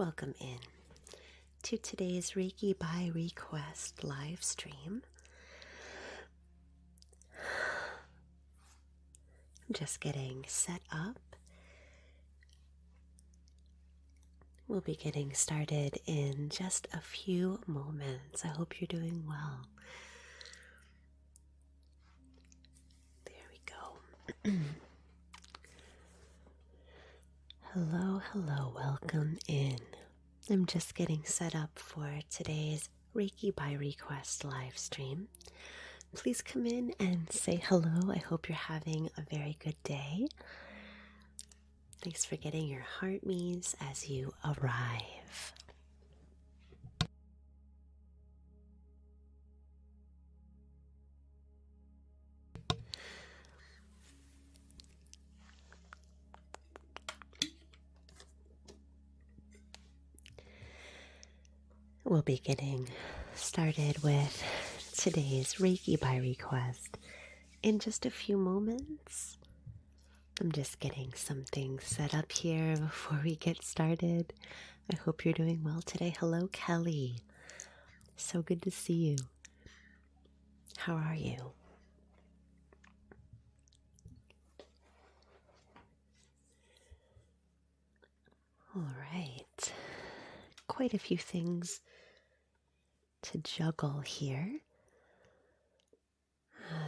Welcome in to today's Reiki by Request live stream. I'm just getting set up. We'll be getting started in just a few moments. I hope you're doing well. There we go. Hello, welcome in. I'm just getting set up for today's Reiki by Request live stream. Please come in and say hello. I hope you're having a very good day. Thanks for getting your heart me's as you arrive. We'll be getting started with today's Reiki by Request in just a few moments. I'm just getting some things set up here before we get started. I hope you're doing well today. Hello, Kelly. So good to see you. How are you? All right. Quite a few things to juggle here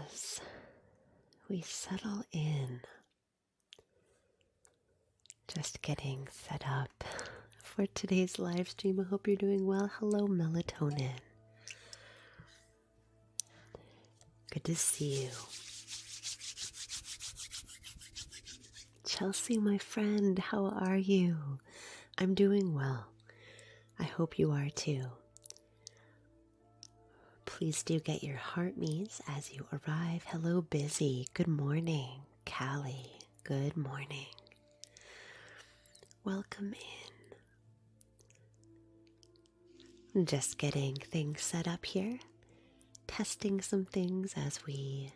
as we settle in. Just getting set up for today's live stream. I hope you're doing well. Hello, Melatonin. Good to see you. Chelsea, my friend, how are you? I'm doing well. I hope you are too. Please do get your heart me's as you arrive. Hello, Busy. Good morning. Callie, good morning. Welcome in. I'm just getting things set up here. Testing some things as we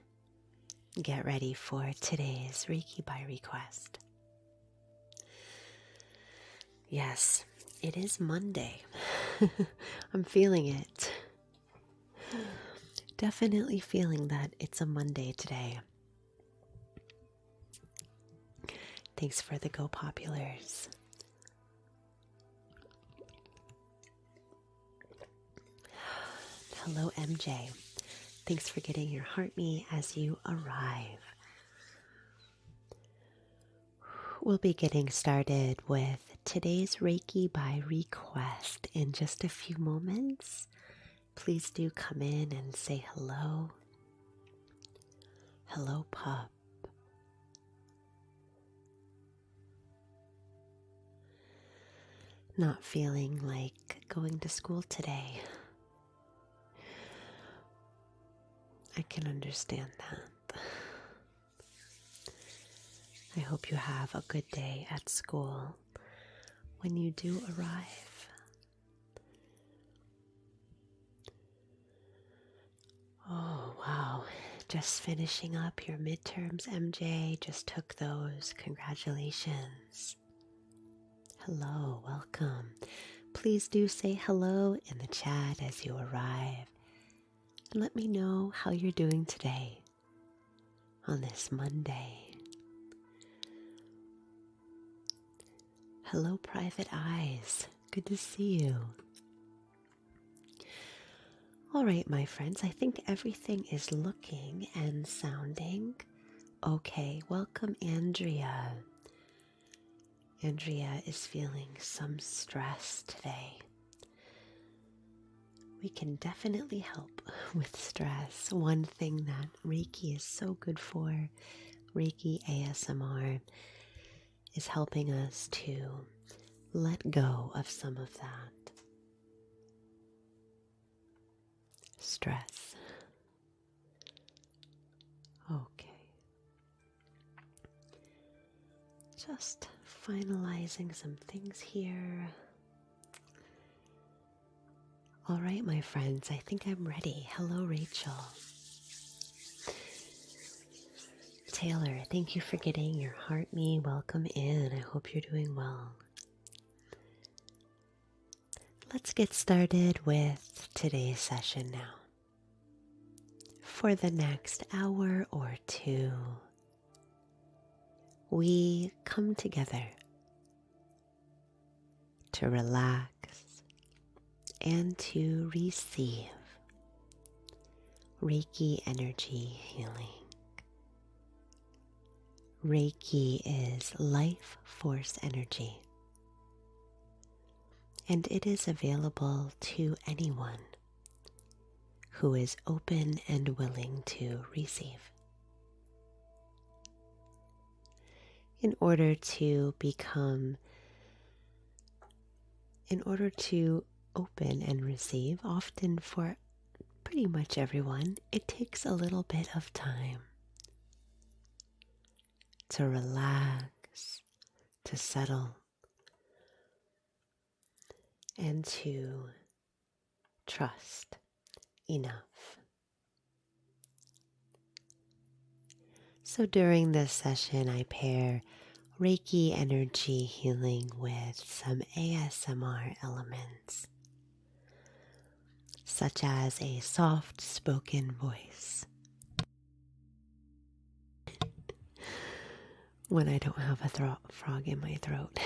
get ready for today's Reiki by Request. Yes, it is Monday. I'm feeling it. Definitely feeling that it's a Monday today. Thanks for the Go Populars. Hello, MJ. Thanks for getting your heart me as you arrive. We'll be getting started with today's Reiki by Request in just a few moments. Please do come in and say hello. Hello, pup. Not feeling like going to school today. I can understand that. I hope you have a good day at school when you do arrive. Oh, wow. Just finishing up your midterms, MJ. Just took those. Congratulations. Hello, welcome. Please do say hello in the chat as you arrive. And let me know how you're doing today on this Monday. Hello, Private Eyes. Good to see you. All right, my friends, I think everything is looking and sounding okay. Welcome, Andrea. Andrea is feeling some stress today. We can definitely help with stress. One thing that Reiki is so good for, Reiki ASMR, is helping us to let go of some of that stress. Okay. Just finalizing some things here. All right, my friends, I think I'm ready. Hello, Rachel. Taylor, thank you for getting your heart me. Welcome in. I hope you're doing well. Let's get started with today's session now. For the next hour or two, we come together to relax and to receive Reiki energy healing. Reiki is life force energy, and it is available to anyone who is open and willing to receive. In order to open and receive, often for pretty much everyone, it takes a little bit of time to relax, to settle, and to trust enough. So during this session, I pair Reiki energy healing with some ASMR elements, such as a soft spoken voice when I don't have a frog in my throat,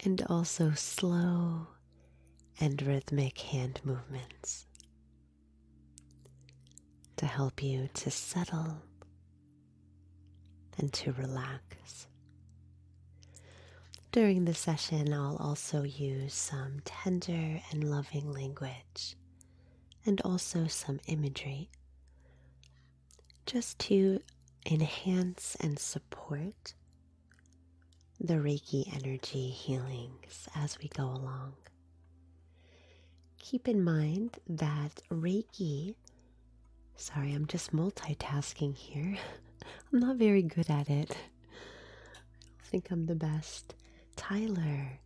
and also slow and rhythmic hand movements to help you to settle and to relax. During the session, I'll also use some tender and loving language and also some imagery just to enhance and support the Reiki energy healings as we go along. Keep in mind that Reiki, sorry, I'm just multitasking here. I'm not very good at it. I think I'm the best. Tyler,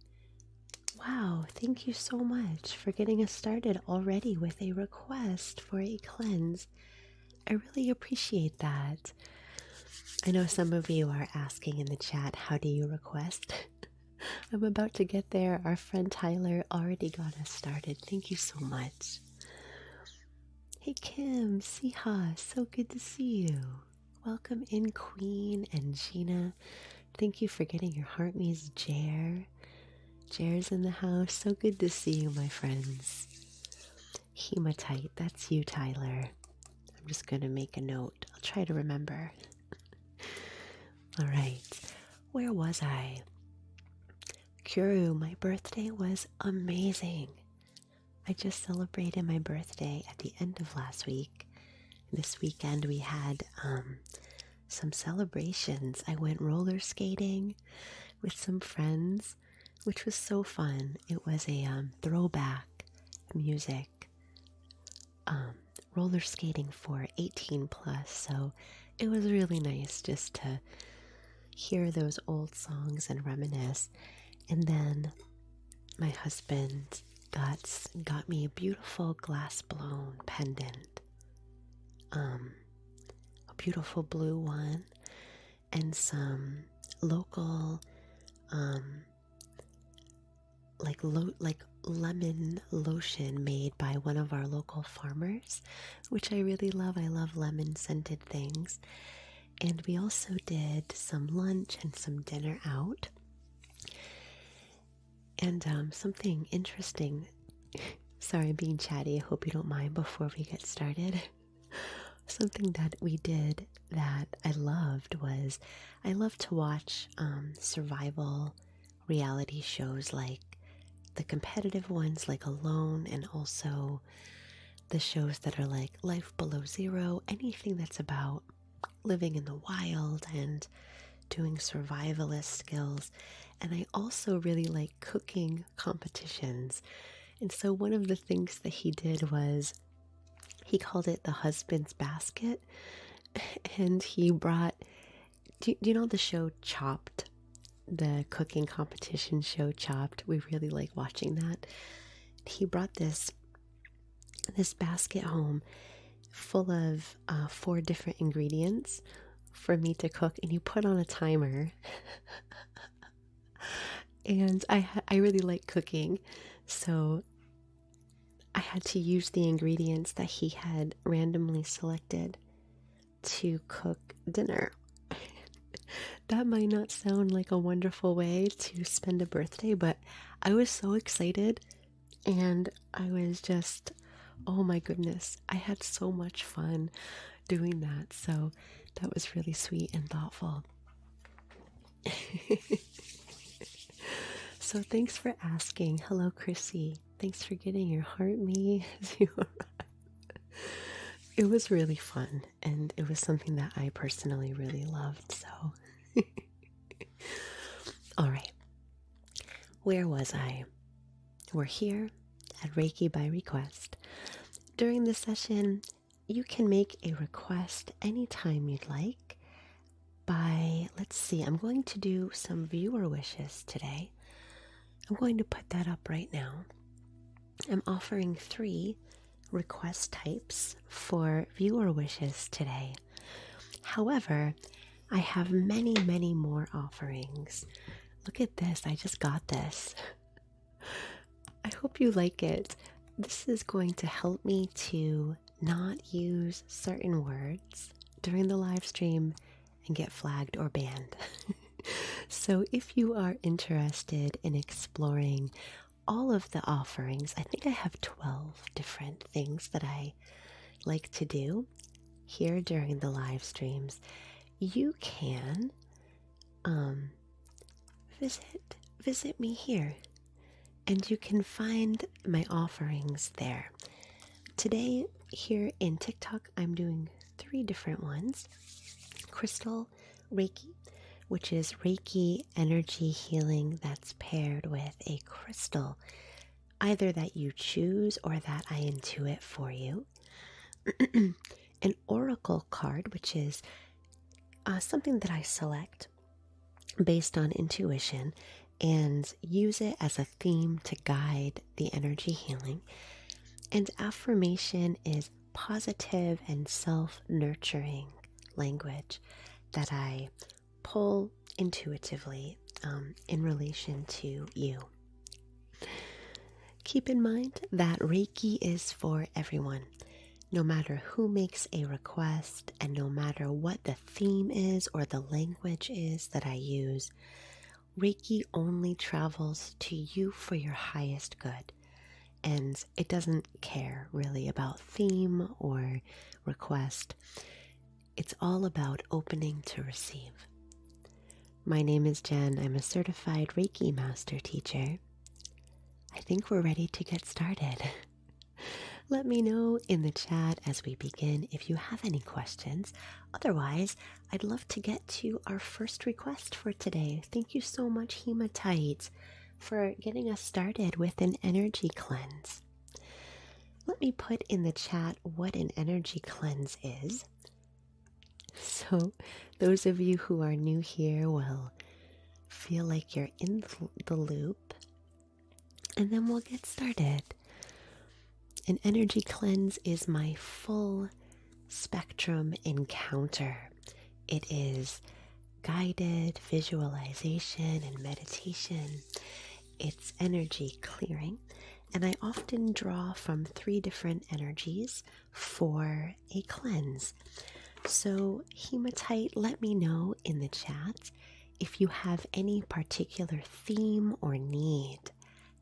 wow, thank you so much for getting us started already with a request for a cleanse. I really appreciate that. I know some of you are asking in the chat, how do you request? I'm about to get there. Our friend Tyler already got us started. Thank you so much. Hey Kim, Siha, so good to see you. Welcome in Queen and Gina. Thank you for getting your heart me's Jer. Jer's in the house. So good to see you, my friends. Hematite, that's you, Tyler. I'm just going to make a note. I'll try to remember. All right, where was I? Kuru, my birthday was amazing. I just celebrated my birthday at the end of last week. This weekend we had some celebrations. I went roller skating with some friends, which was so fun. It was a throwback music roller skating for 18 plus, so it was really nice just to hear those old songs and reminisce. And then my husband got me a beautiful glass blown pendant, a beautiful blue one, and some local like lemon lotion made by one of our local farmers, which I really love. I love lemon scented things. And we also did some lunch and some dinner out. And something interesting, sorry I'm being chatty, I hope you don't mind before we get started. Something that we did that I loved was, I love to watch survival reality shows, like the competitive ones like Alone, and also the shows that are like Life Below Zero, anything that's about living in the wild and doing survivalist skills. And I also really like cooking competitions. And so one of the things that he did was, he called it the husband's basket. And he brought, do you know the show Chopped? The cooking competition show Chopped. We really like watching that. He brought this basket home full of 4 different ingredients for me to cook, and you put on a timer. And I really like cooking, so I had to use the ingredients that he had randomly selected to cook dinner. That might not sound like a wonderful way to spend a birthday, but I was so excited, and I was just, oh my goodness, I had so much fun doing that. So that was really sweet and thoughtful. So thanks for asking. Hello, Chrissy. Thanks for getting your heart me. It was really fun, and it was something that I personally really loved. So, all right, where was I? We're here at Reiki by request. During this session, you can make a request anytime you'd like by, let's see, I'm going to do some viewer wishes today. I'm going to put that up right now. I'm offering 3 request types for viewer wishes today. However, I have many, many more offerings. Look at this, I just got this. I hope you like it. This is going to help me to not use certain words during the live stream and get flagged or banned. So if you are interested in exploring all of the offerings, I think I have 12 different things that I like to do here during the live streams. You can visit me here, and you can find my offerings there. Today here in TikTok, I'm doing 3 different ones. Crystal Reiki, which is Reiki energy healing that's paired with a crystal, either that you choose or that I intuit for you. An oracle card, which is something that I select based on intuition and use it as a theme to guide the energy healing. And affirmation is positive and self-nurturing language that I pull intuitively in relation to you. Keep in mind that Reiki is for everyone. No matter who makes a request and no matter what the theme is or the language is that I use, Reiki only travels to you for your highest good. And it doesn't care really about theme or request. It's all about opening to receive. My name is Jen. I'm a certified Reiki master teacher. I think we're ready to get started. Let me know in the chat as we begin if you have any questions. Otherwise, I'd love to get to our first request for today. Thank you so much, Hematite, for getting us started with an energy cleanse. Let me put in the chat what an energy cleanse is. So those of you who are new here will feel like you're in the loop, and then we'll get started. An energy cleanse is my full spectrum encounter. It is guided visualization and meditation. It's energy clearing, and I often draw from 3 different energies for a cleanse. So Hematite, let me know in the chat if you have any particular theme or need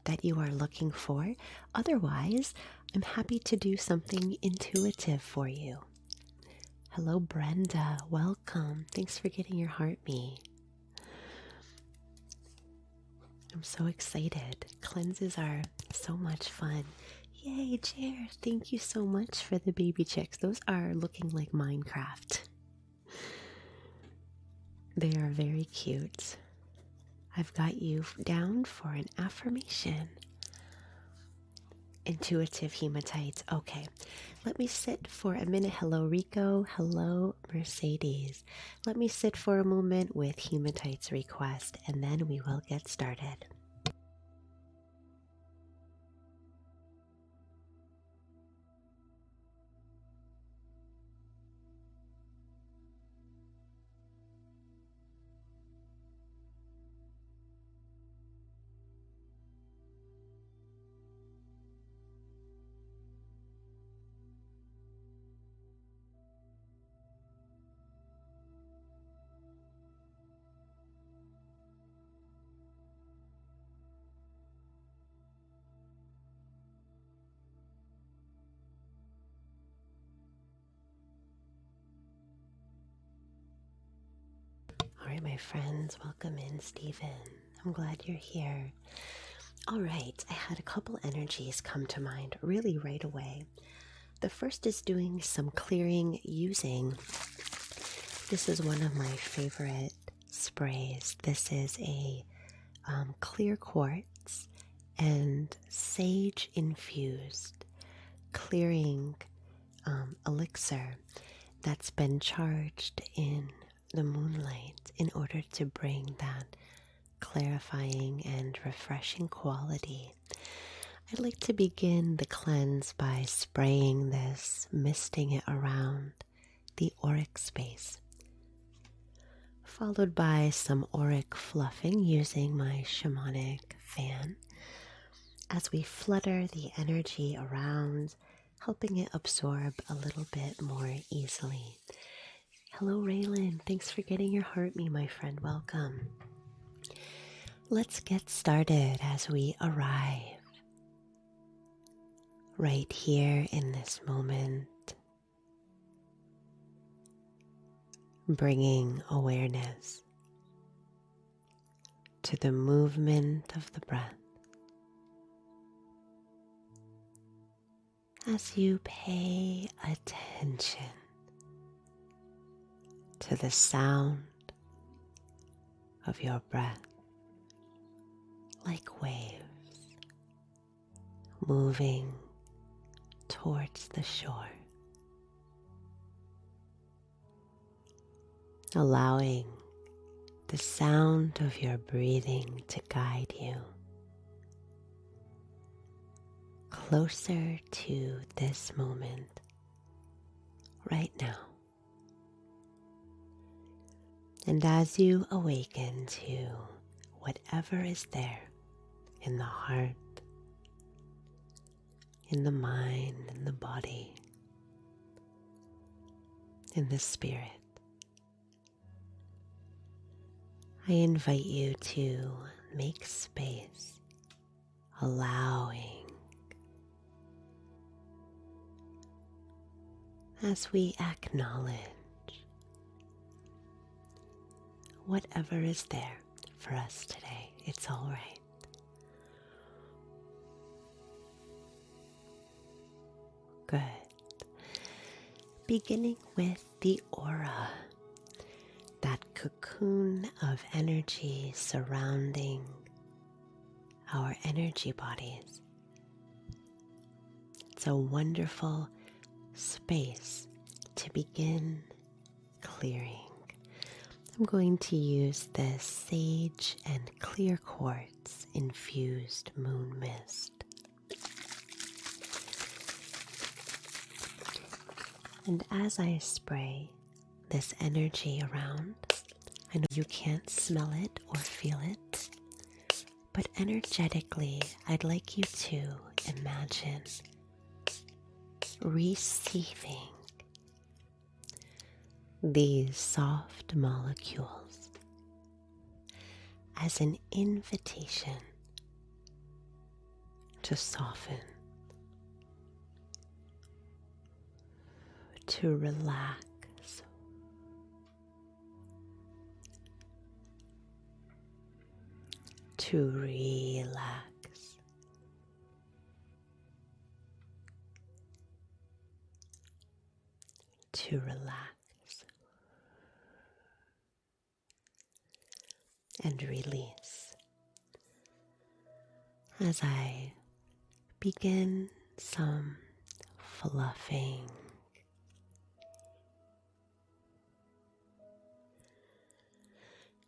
that you are looking for. Otherwise, I'm happy to do something intuitive for you. Hello, Brenda. Welcome. Thanks for getting your heart me. I'm so excited. Cleanses are so much fun. Yay, Jer. Thank you so much for the baby chicks. Those are looking like Minecraft. They are very cute. I've got you down for an affirmation. Intuitive Hematite. Okay, let me sit for a minute. Hello, Rico. Hello, Mercedes. Let me sit for a moment with Hematite's request, and then we will get started. right, my friends, welcome in, Stephen. I'm glad you're here. All right, I had a couple energies come to mind really right away. The first is doing some clearing using, this is one of my favorite sprays. This is a clear quartz and sage infused clearing elixir that's been charged in the moonlight in order to bring that clarifying and refreshing quality. I'd like to begin the cleanse by spraying this, misting it around the auric space, followed by some auric fluffing using my shamanic fan as we flutter the energy around, helping it absorb a little bit more easily. Hello, Raylan. Thanks for getting your heart me, my friend. Welcome. Let's get started as we arrive right here in this moment, bringing awareness to the movement of the breath as you pay attention to the sound of your breath like waves moving towards the shore, allowing the sound of your breathing to guide you closer to this moment right now. And as you awaken to whatever is there in the heart, in the mind, in the body, in the spirit, I invite you to make space, allowing as we acknowledge whatever is there for us today. It's all right. Good. Beginning with the aura, that cocoon of energy surrounding our energy bodies. It's a wonderful space to begin clearing. I'm going to use this sage and clear quartz infused moon mist. And as I spray this energy around, I know you can't smell it or feel it, but energetically, I'd like you to imagine receiving these soft molecules as an invitation to soften, to relax, to relax, to relax, and release. As I begin some fluffing,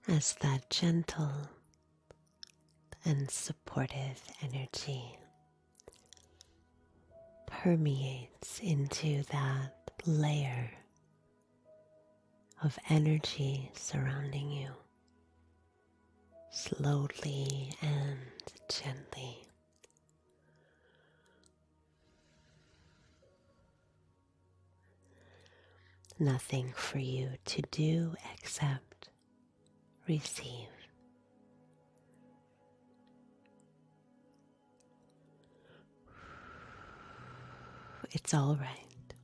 as that gentle and supportive energy permeates into that layer of energy surrounding you, slowly and gently. Nothing for you to do except receive. It's all right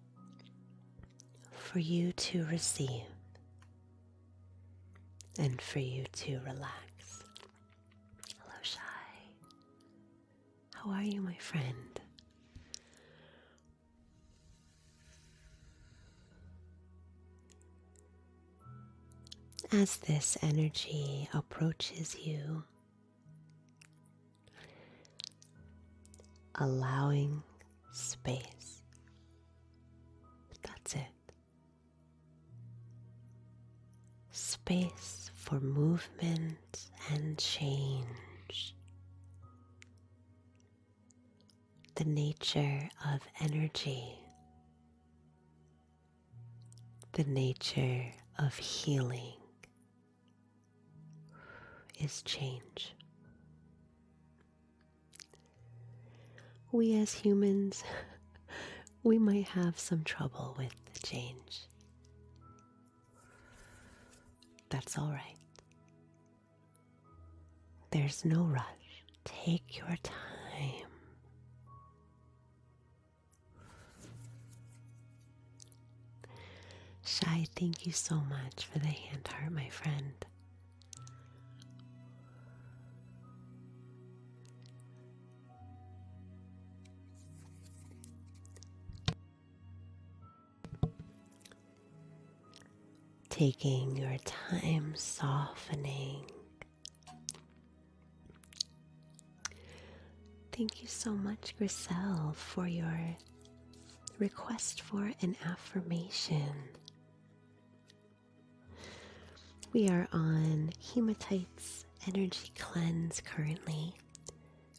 for you to receive and for you to relax. Hello, Shai. How are you, my friend? As this energy approaches you, allowing space. That's it. Space for movement and change. The nature of energy. The nature of healing is change. We as humans, we might have some trouble with the change. That's all right. There's no rush. Take your time. Shai, thank you so much for the hand heart, my friend. Taking your time, softening. Thank you so much, Griselle, for your request for an affirmation. We are on Hematite's Energy Cleanse currently,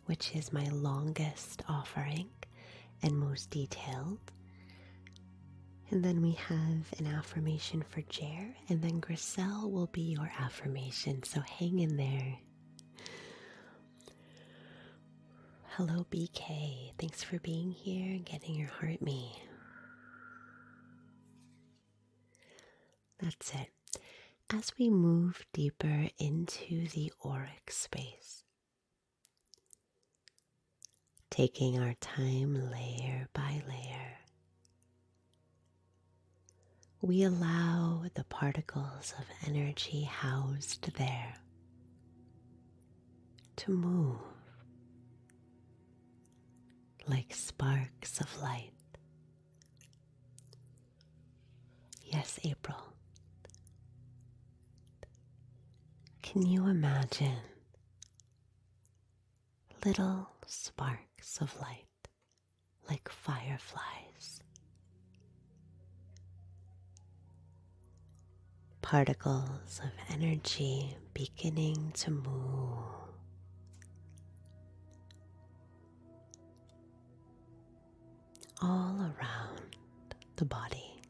which is my longest offering and most detailed. And then we have an affirmation for Jer, and then Griselle will be your affirmation, so hang in there. Hello, BK. Thanks for being here and getting your heart me. That's it. As we move deeper into the auric space, taking our time layer by layer, we allow the particles of energy housed there to move like sparks of light. Yes, April. Can you imagine little sparks of light like fireflies? Particles of energy beginning to move. All around the body,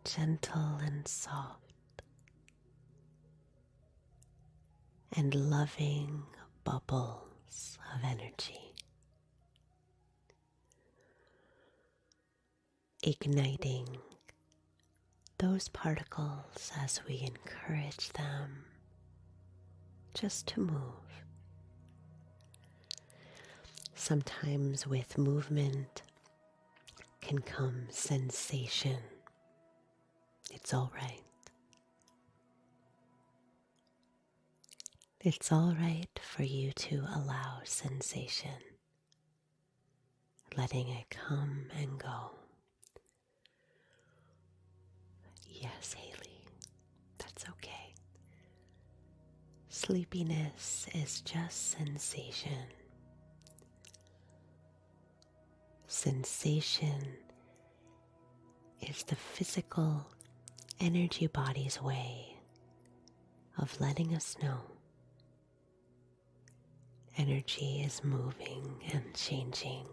gentle and soft, and loving bubbles of energy, igniting those particles as we encourage them just to move. Sometimes with movement can come sensation. It's all right. It's all right for you to allow sensation, letting it come and go. Yes, Haley, that's okay. Sleepiness is just sensation. Sensation is the physical energy body's way of letting us know energy is moving and changing.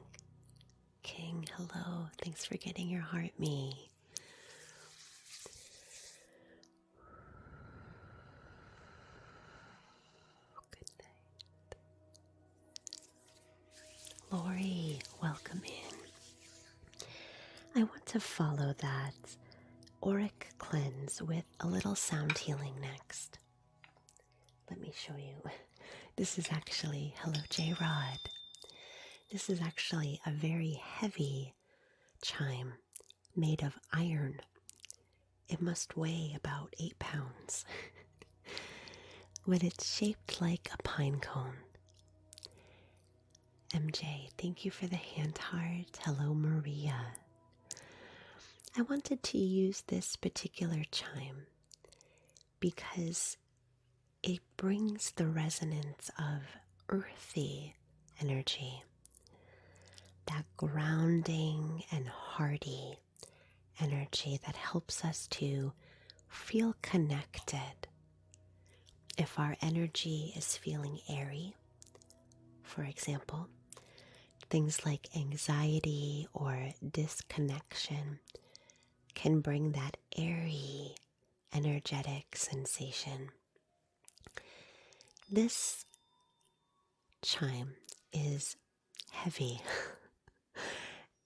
King, hello. Thanks for getting your heart me. Good night. Lori, welcome in. I want to follow that auric cleanse with a little sound healing next. Let me show you. This is actually, hello J-Rod. This is actually a very heavy chime made of iron. it must weigh about 8 pounds. But it's shaped like a pine cone. MJ, thank you for the hand heart. Hello, Maria. I wanted to use this particular chime because it brings the resonance of earthy energy, that grounding and hearty energy that helps us to feel connected. If our energy is feeling airy, for example, things like anxiety or disconnection can bring that airy, energetic sensation. This chime is heavy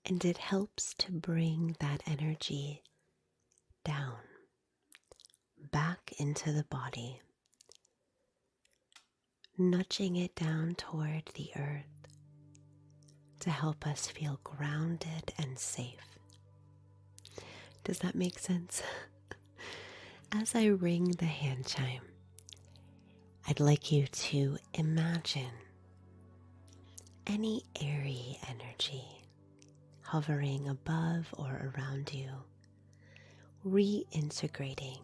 and it helps to bring that energy down, back into the body, nudging it down toward the earth to help us feel grounded and safe. Does that make sense? As I ring the hand chime, I'd like you to imagine any airy energy hovering above or around you, reintegrating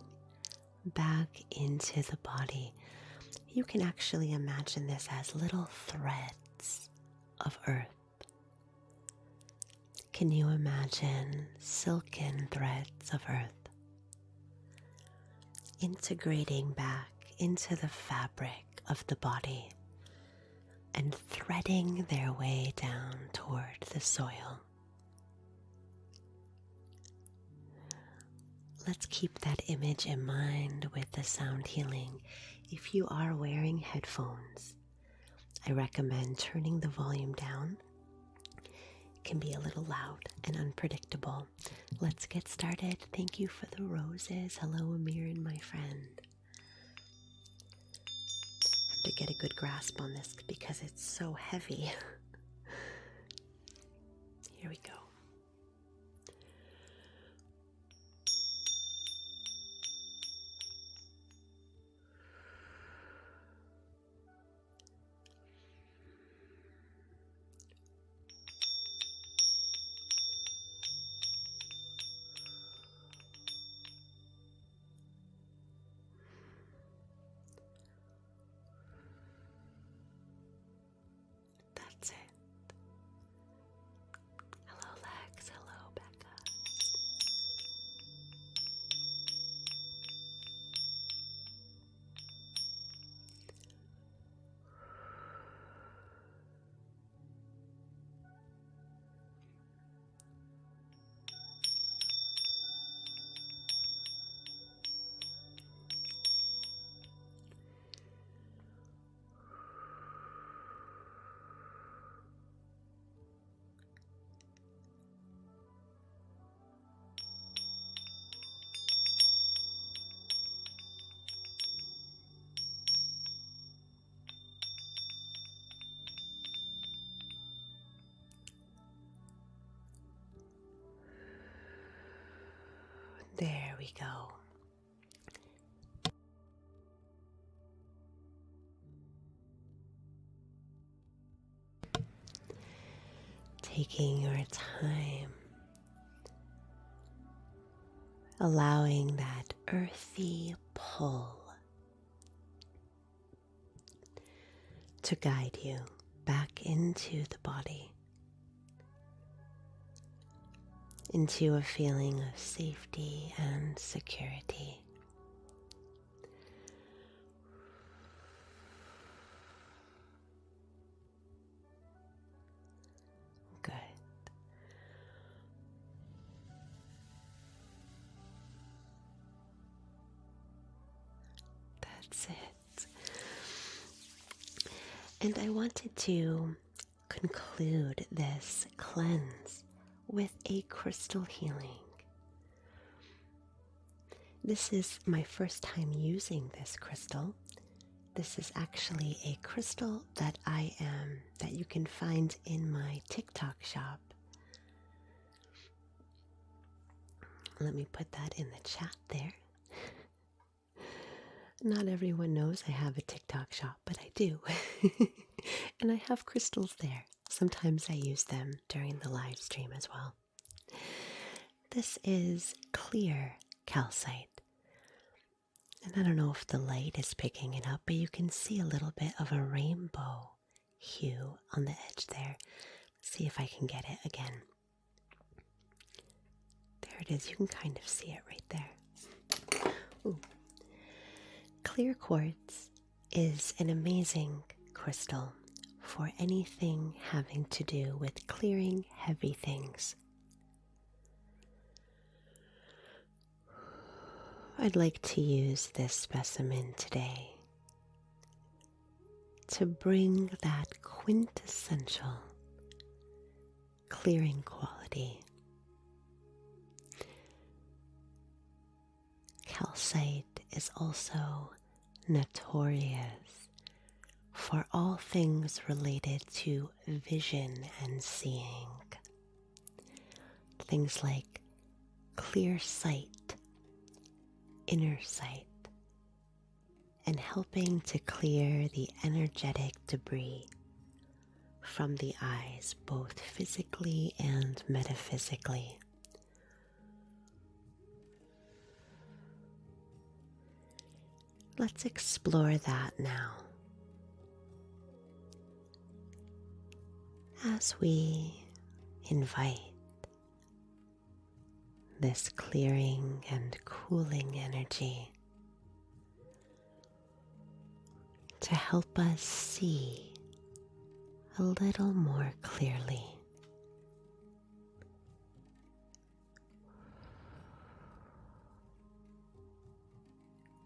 back into the body. You can actually imagine this as little threads of earth. Can you imagine silken threads of earth integrating back into the fabric of the body and threading their way down toward the soil? Let's keep that image in mind with the sound healing. If you are wearing headphones, I recommend turning the volume down. It can be a little loud and unpredictable. Let's get started. Thank you for the roses. Hello, Amirin, my friend. I have to get a good grasp on this because it's so heavy. Here we go. That's it. Hello, Lex. Hello, Becca. There we go. Taking your time, allowing that earthy pull to guide you back into the body, into a feeling of safety and security. Good. That's it. And I wanted to conclude this cleanse with a crystal healing. This is my first time using this crystal. This is actually a crystal that you can find in my TikTok shop. Let me put that in the chat there. Not everyone knows I have a TikTok shop, but I do. And I have crystals there. Sometimes I use them during the live stream as well. This is clear calcite. And I don't know if the light is picking it up, but you can see a little bit of a rainbow hue on the edge there. Let's see if I can get it again. There it is. You can kind of see it right there. Ooh. Clear quartz is an amazing crystal for anything having to do with clearing heavy things. I'd like to use this specimen today to bring that quintessential clearing quality. Calcite is also notorious for all things related to vision and seeing. Things like clear sight, inner sight, and helping to clear the energetic debris from the eyes, both physically and metaphysically. Let's explore that now. As we invite this clearing and cooling energy to help us see a little more clearly.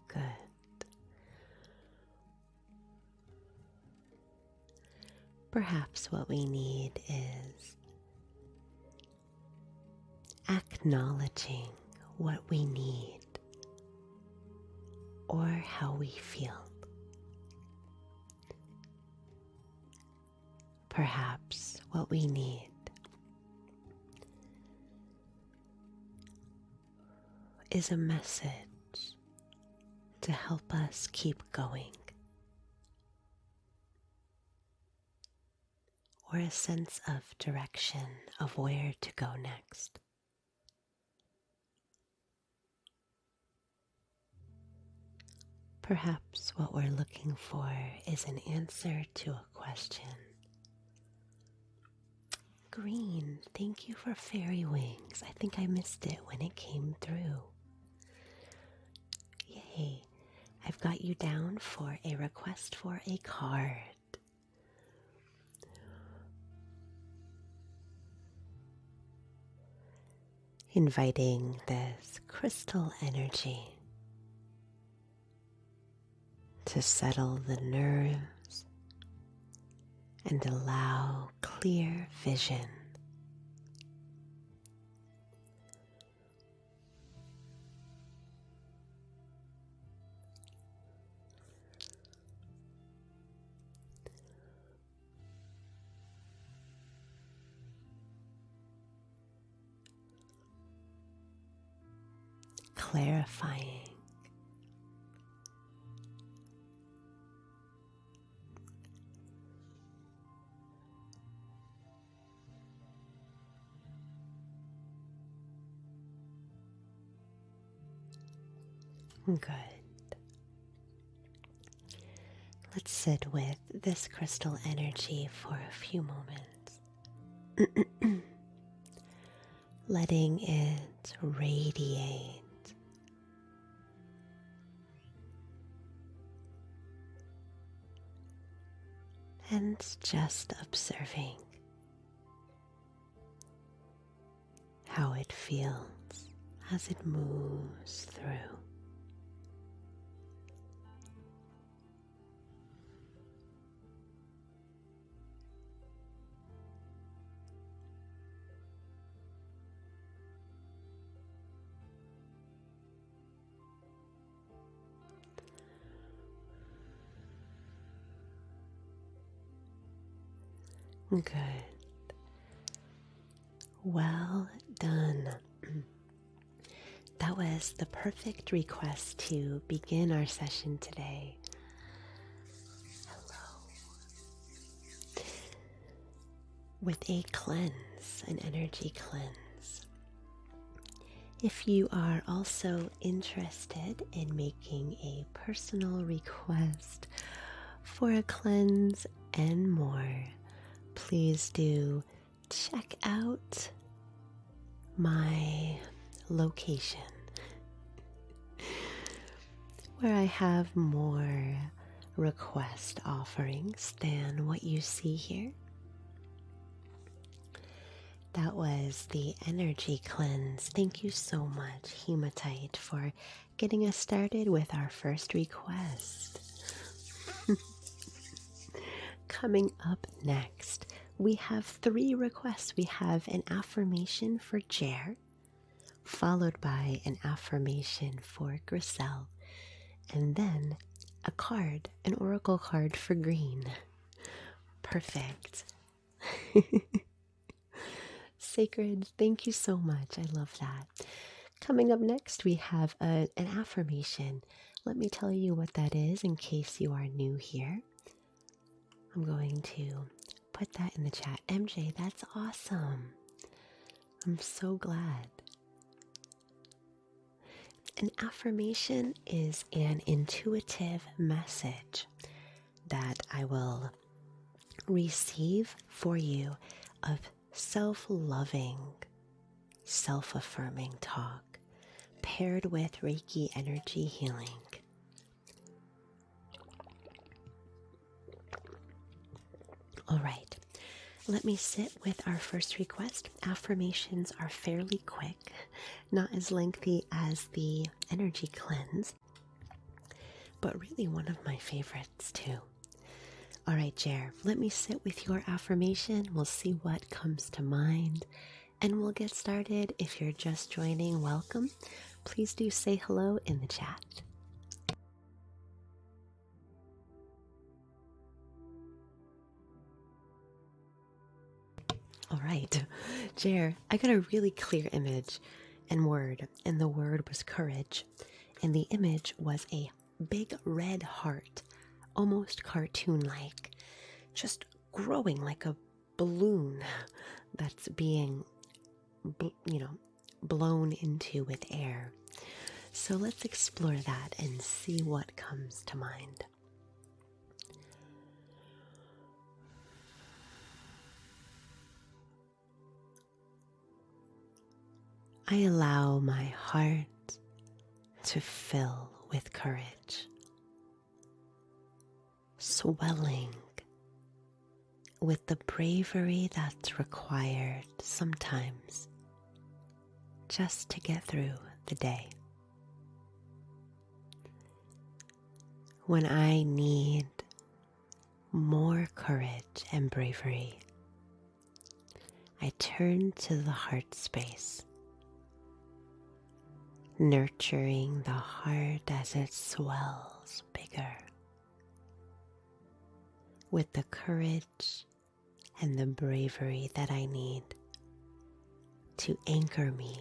Good. Perhaps what we need is acknowledging what we need or how we feel. Perhaps what we need is a message to help us keep going, or a sense of direction of where to go next. Perhaps what we're looking for is an answer to a question. Green, thank you for fairy wings. I think I missed it when it came through. Yay. I've got you down for a request for a card. Inviting this crystal energy to settle the nerves and allow clear vision. Clarifying. Good. Let's sit with this crystal energy for a few moments. Letting it radiate. And just observing how it feels as it moves through. Good. Well done. that was the perfect request to begin our session today. Hello. With a cleanse, an energy cleanse. If you are also interested in making a personal request for a cleanse and more, please do check out my location where I have more request offerings than what you see here. That was the energy cleanse. Thank you so much, Hematite, for getting us started with our first request. Coming up next, we have 3 requests. We have an affirmation for Jer, followed by an affirmation for Griselle, and then a card, an oracle card for Green. Perfect. Sacred, thank you so much. I love that. Coming up next, we have an affirmation. Let me tell you what that is in case you are new here. I'm going to put that in the chat. MJ, that's awesome. I'm so glad. An affirmation is an intuitive message that I will receive for you of self-loving, self-affirming talk paired with Reiki energy healing. All right, let me sit with our first request. Affirmations are fairly quick, not as lengthy as the energy cleanse, but really one of my favorites too. All right, Jer, let me sit with your affirmation. We'll see what comes to mind, and we'll get started. If you're just joining, welcome. Please do say hello in the chat. All right, Jer, I got a really clear image and word, and the word was courage, and the image was a big red heart, almost cartoon-like, just growing like a balloon that's being, blown into with air. So let's explore that and see what comes to mind. I allow my heart to fill with courage, swelling with the bravery that's required sometimes just to get through the day. When I need more courage and bravery, I turn to the heart space, nurturing the heart as it swells bigger with the courage and the bravery that I need to anchor me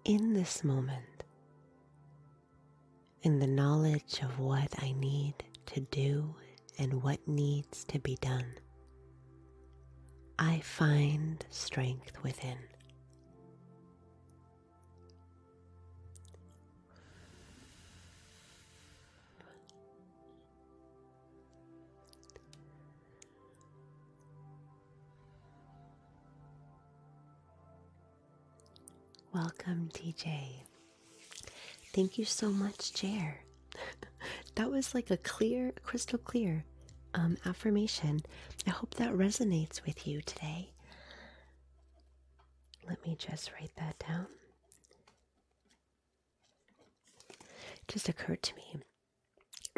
in this moment, in the knowledge of what I need to do and what needs to be done. I find strength within. Welcome, TJ. Thank you so much, Jer. That was like a clear, crystal clear affirmation. I hope that resonates with you today. Let me just write that down. It just occurred to me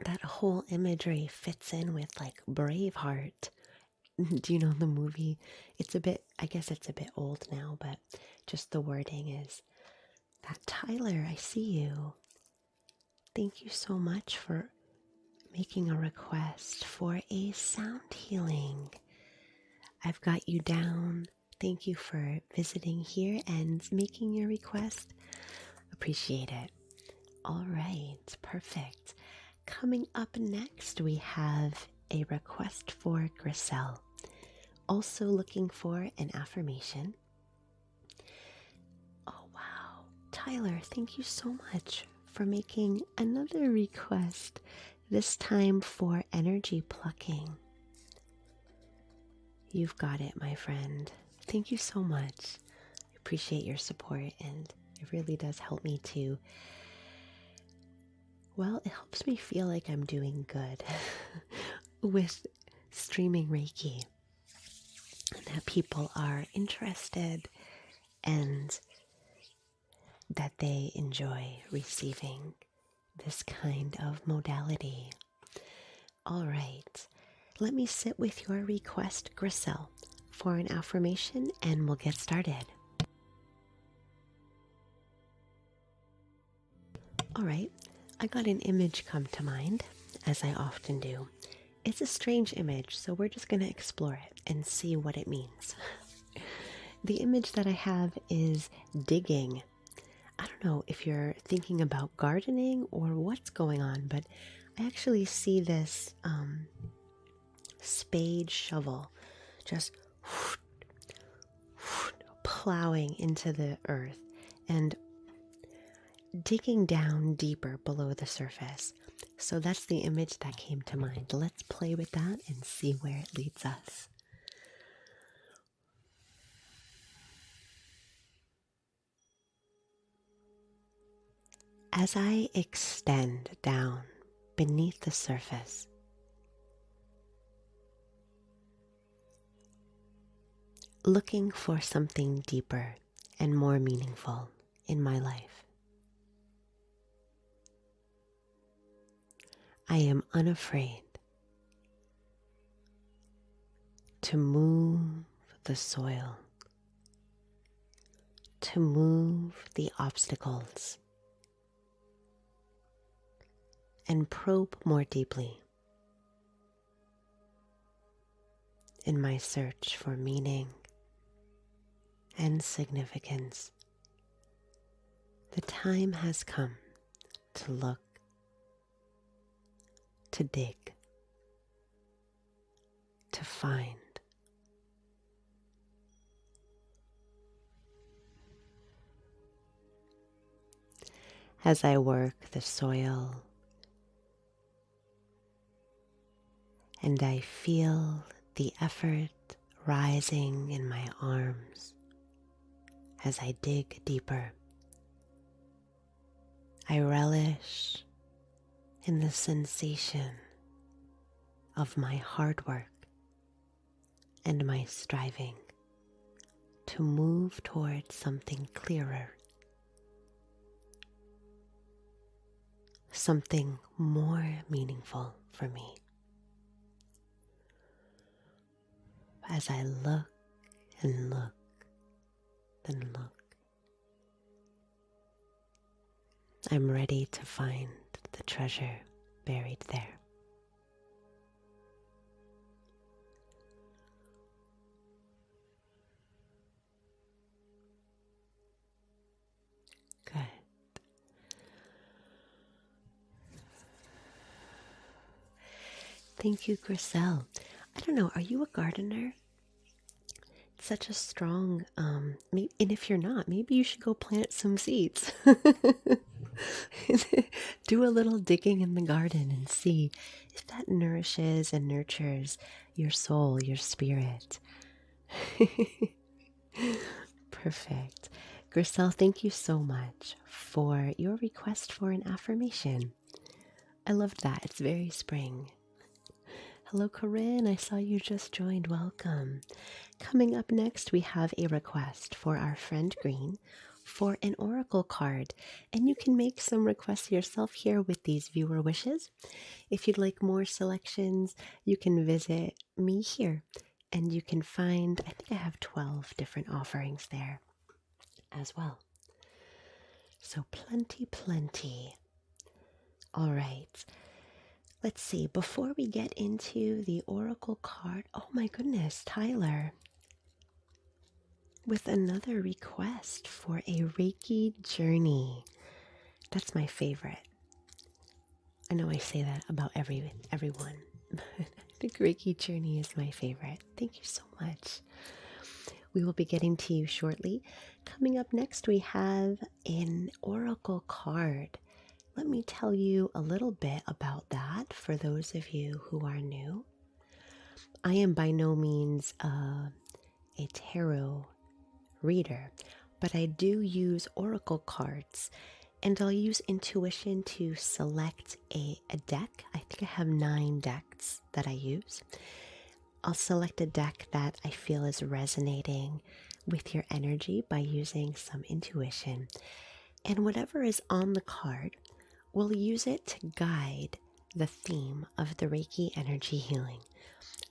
that whole imagery fits in with like Braveheart. Do you know the movie? I guess it's a bit old now, but just the wording is that. Tyler, I see you. Thank you so much for making a request for a sound healing. I've got you down. Thank you for visiting here and making your request. Appreciate it. All right, perfect. Coming up next, we have a request for Griselle. Also looking for an affirmation. Oh, wow. Tyler, thank you so much for making another request, this time for energy plucking. You've got it, my friend. Thank you so much. I appreciate your support, and it really does help me to, well, it helps me feel like I'm doing good with streaming Reiki, and that people are interested and that they enjoy receiving this kind of modality. All right, let me sit with your request, Griselle, for an affirmation, and we'll get started. All right, I got an image come to mind, as I often do. It's a strange image, so we're just going to explore it and see what it means. The image that I have is digging. I don't know if you're thinking about gardening or what's going on, but I actually see this spade shovel just plowing into the earth and digging down deeper below the surface. So that's the image that came to mind. Let's play with that and see where it leads us. As I extend down beneath the surface, looking for something deeper and more meaningful in my life, I am unafraid to move the soil, to move the obstacles, and probe more deeply in my search for meaning and significance. The time has come to look, to dig, to find. As I work the soil and I feel the effort rising in my arms as I dig deeper, I relish in the sensation of my hard work and my striving to move towards something clearer, something more meaningful for me. As I look and look and look, I'm ready to find the treasure buried there. Good. Thank you, Griselle. I don't know, are you a gardener? It's such a strong, and if you're not, maybe you should go plant some seeds. Do a little digging in the garden and see if that nourishes and nurtures your soul, your spirit. Perfect. Griselle, thank you so much for your request for an affirmation. I loved that. It's very spring. Hello, Corinne. I saw you just joined. Welcome. Coming up next, we have a request for our friend Green for an oracle card. And you can make some requests yourself here with these viewer wishes. If you'd like more selections, you can visit me here. And you can find, I think I have 12 different offerings there as well. So plenty. All right. Let's see, before we get into the oracle card, oh my goodness, Tyler, with another request for a Reiki journey. That's my favorite. I know I say that about everyone. The Reiki journey is my favorite. Thank you so much. We will be getting to you shortly. Coming up next, we have an oracle card. Let me tell you a little bit about that for those of you who are new. I am by no means a tarot reader, but I do use oracle cards, and I'll use intuition to select a deck. I think I have 9 decks that I use. I'll select a deck that I feel is resonating with your energy by using some intuition. And whatever is on the card, we'll use it to guide the theme of the Reiki energy healing.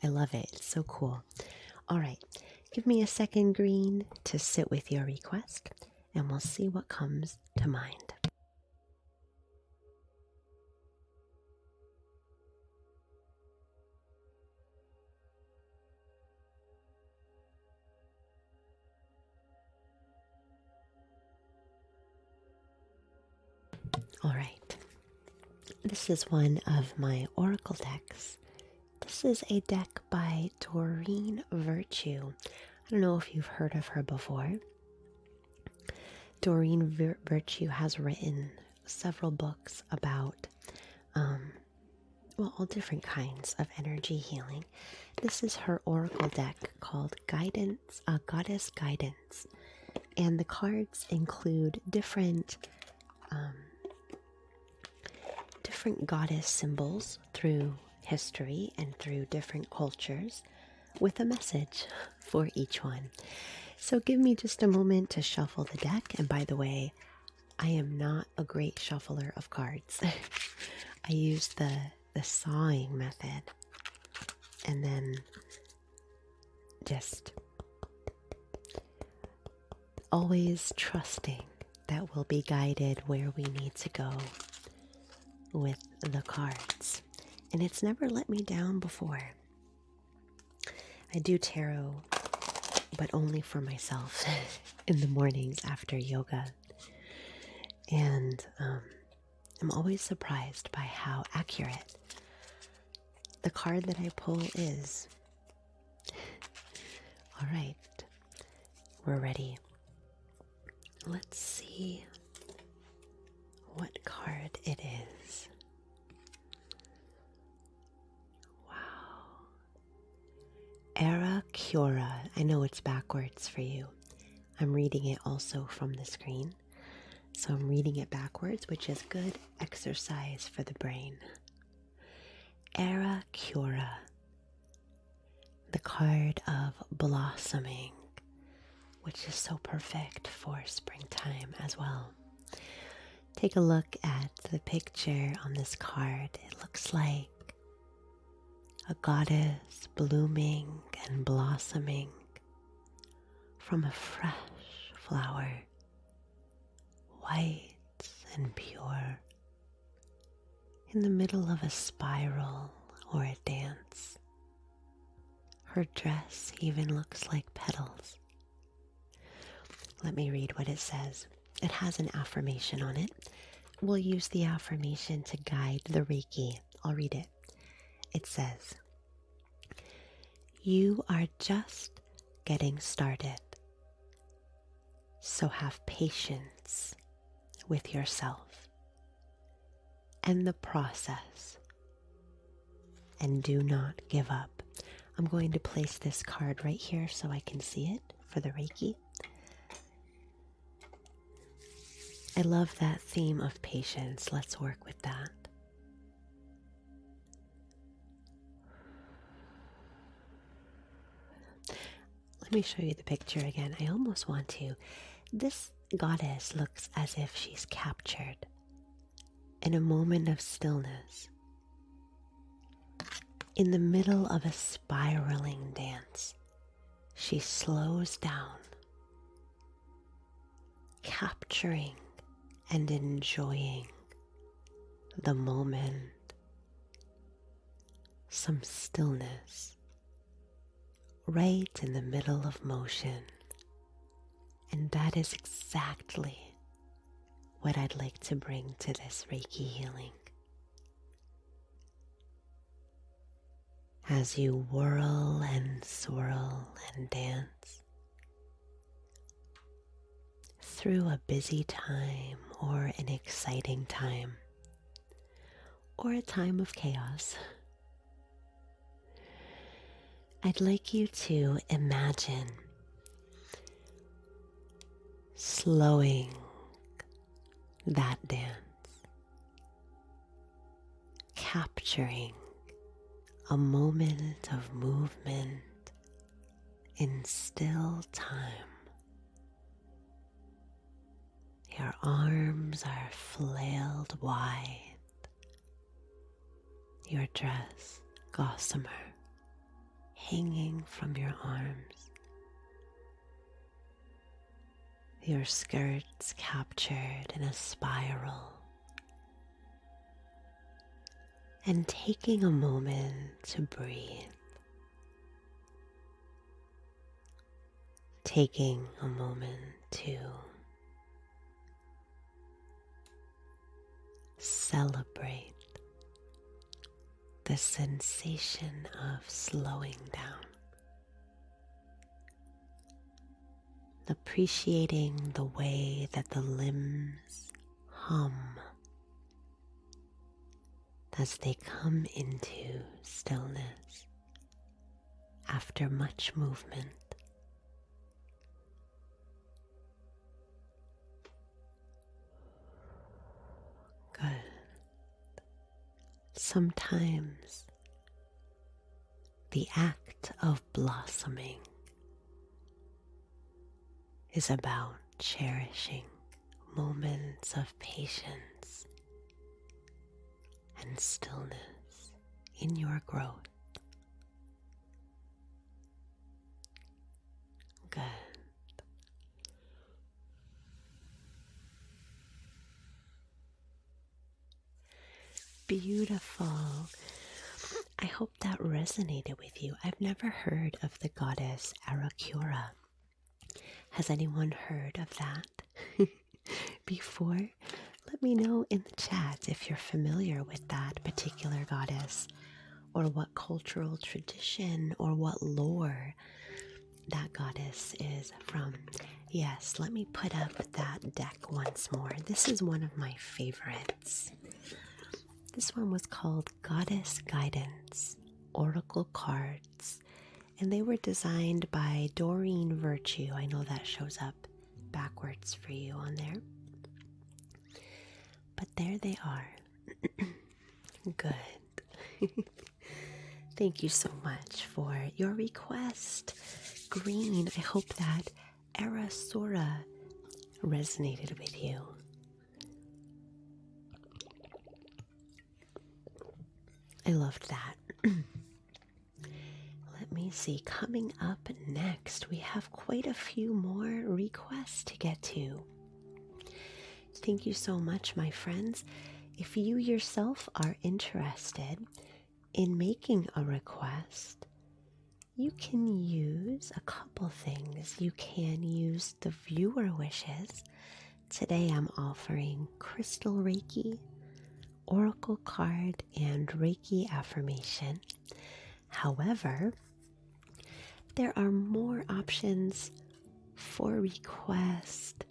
I love it. It's so cool. All right. Give me a second, Green, to sit with your request, and we'll see what comes to mind. All right. This is one of my oracle decks. This is a deck by Doreen Virtue. I don't know if you've heard of her before. Doreen Virtue has written several books about, all different kinds of energy healing. This is her oracle deck called Goddess Guidance. And the cards include different goddess symbols through history and through different cultures with a message for each one. So give me just a moment to shuffle the deck. And by the way, I am not a great shuffler of cards. I use the sawing method and then just always trusting that we'll be guided where we need to go with the cards. And it's never let me down before. I do tarot, but only for myself in the mornings after yoga. And I'm always surprised by how accurate the card that I pull is. All right, we're ready. Let's see what card it is. Wow. Aeracura. I know it's backwards for you. I'm reading it also from the screen. So I'm reading it backwards, which is good exercise for the brain. Aeracura. The card of blossoming, which is so perfect for springtime as well. Take a look at the picture on this card. It looks like a goddess blooming and blossoming from a fresh flower, white and pure, in the middle of a spiral or a dance. Her dress even looks like petals. Let me read what it says. It has an affirmation on it. We'll use the affirmation to guide the Reiki. I'll read it. It says, "You are just getting started, so have patience with yourself and the process, and do not give up." I'm going to place this card right here so I can see it for the Reiki. I love that theme of patience. Let's work with that. Let me show you the picture again. I almost want to. This goddess looks as if she's captured in a moment of stillness, in the middle of a spiraling dance. She slows down, capturing and enjoying the moment, some stillness, right in the middle of motion. And that is exactly what I'd like to bring to this Reiki healing. As you whirl and swirl and dance through a busy time or an exciting time or a time of chaos, I'd like you to imagine slowing that dance, capturing a moment of movement in still time. Your arms are flailed wide, your dress gossamer hanging from your arms, your skirts captured in a spiral, and taking a moment to breathe, taking a moment to celebrate the sensation of slowing down, appreciating the way that the limbs hum as they come into stillness after much movement. Good. Sometimes the act of blossoming is about cherishing moments of patience and stillness in your growth. Good. Beautiful. I hope that resonated with you. I've never heard of the goddess Aeracura. Has anyone heard of that before? Let me know in the chat if you're familiar with that particular goddess, or what cultural tradition or what lore that goddess is from. Yes, let me put up that deck once more. This is one of my favorites. This one was called Goddess Guidance Oracle Cards, and they were designed by Doreen Virtue. I know that shows up backwards for you on there, but there they are. Good. Thank you so much for your request. Green, I hope that Aeracura resonated with you. I loved that. Let me see. Coming up next, we have quite a few more requests to get to. Thank you so much, my friends. If you yourself are interested in making a request, you can use a couple things. You can use the viewer wishes. Today I'm offering Crystal Reiki, Oracle card, and Reiki affirmation. However, there are more options for request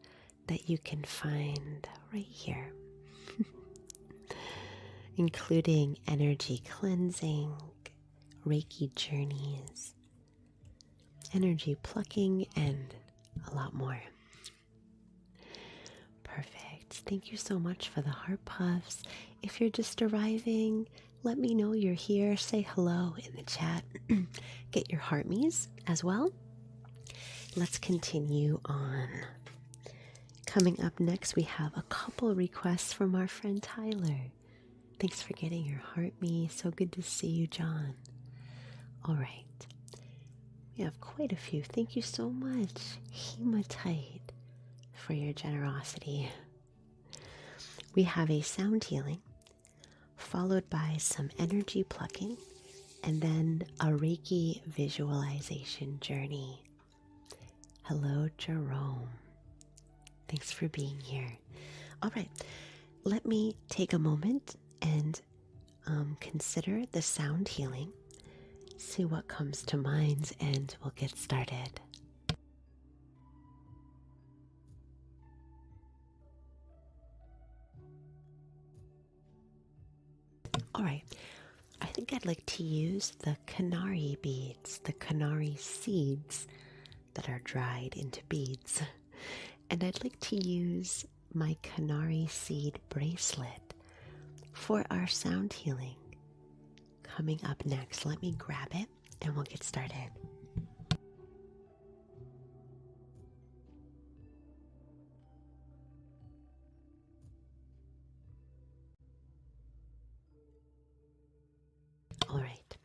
that you can find right here, including energy cleansing, Reiki journeys, energy plucking, and a lot more. Perfect. Thank you so much for the heart puffs. If you're just arriving, let me know you're here. Say hello in the chat. Get your heart me's as well. Let's continue on. Coming up next, we have a couple requests from our friend Tyler. Thanks for getting your heart me. So good to see you, John. All right. We have quite a few. Thank you so much, Hematite, for your generosity. We have a sound healing, followed by some energy plucking, and then a Reiki visualization journey. Hello, Jerome. Thanks for being here. All right, let me take a moment and consider the sound healing, see what comes to mind, and we'll get started. All right, I think I'd like to use the canary beads, the canary seeds that are dried into beads. And I'd like to use my canary seed bracelet for our sound healing. Coming up next, let me grab it and we'll get started. All right,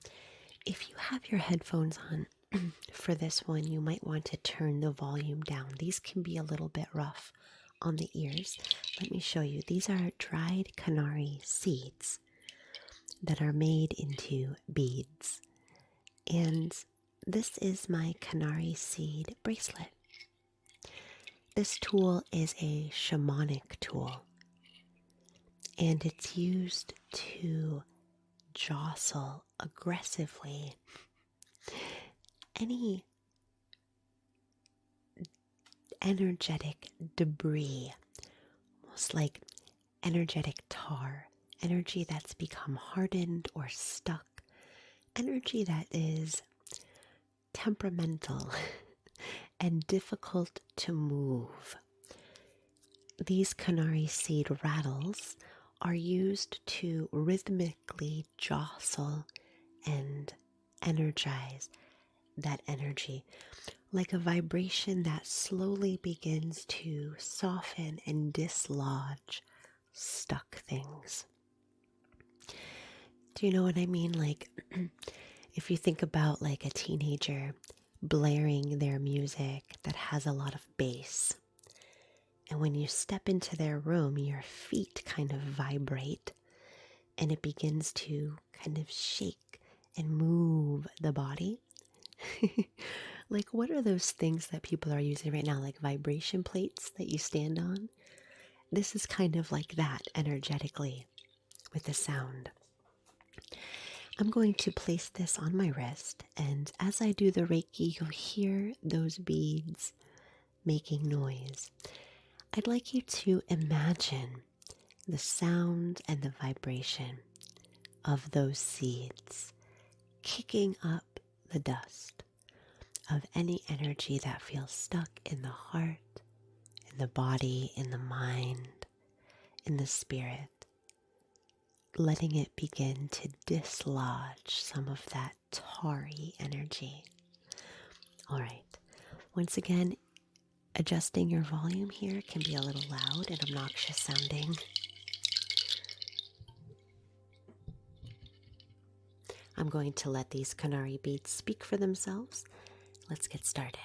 if you have your headphones on for this one, you might want to turn the volume down. These can be a little bit rough on the ears. Let me show you. These are dried canary seeds that are made into beads. And this is my canary seed bracelet. This tool is a shamanic tool, and it's used to jostle aggressively any energetic debris, almost like energetic tar, energy that's become hardened or stuck, energy that is temperamental and difficult to move. These canary seed rattles are used to rhythmically jostle and energize that energy, like a vibration that slowly begins to soften and dislodge stuck things. Do you know what I mean? Like, if you think about like a teenager blaring their music that has a lot of bass, and when you step into their room, your feet kind of vibrate and it begins to kind of shake and move the body. Like, what are those things that people are using right now? Like vibration plates that you stand on? This is kind of like that energetically with the sound. I'm going to place this on my wrist, and as I do the Reiki, you'll hear those beads making noise. I'd like you to imagine the sound and the vibration of those seeds kicking up the dust of any energy that feels stuck in the heart, in the body, in the mind, in the spirit, letting it begin to dislodge some of that tarry energy. All right, once again, adjusting your volume here can be a little loud and obnoxious sounding. I'm going to let these canary beads speak for themselves. Let's get started.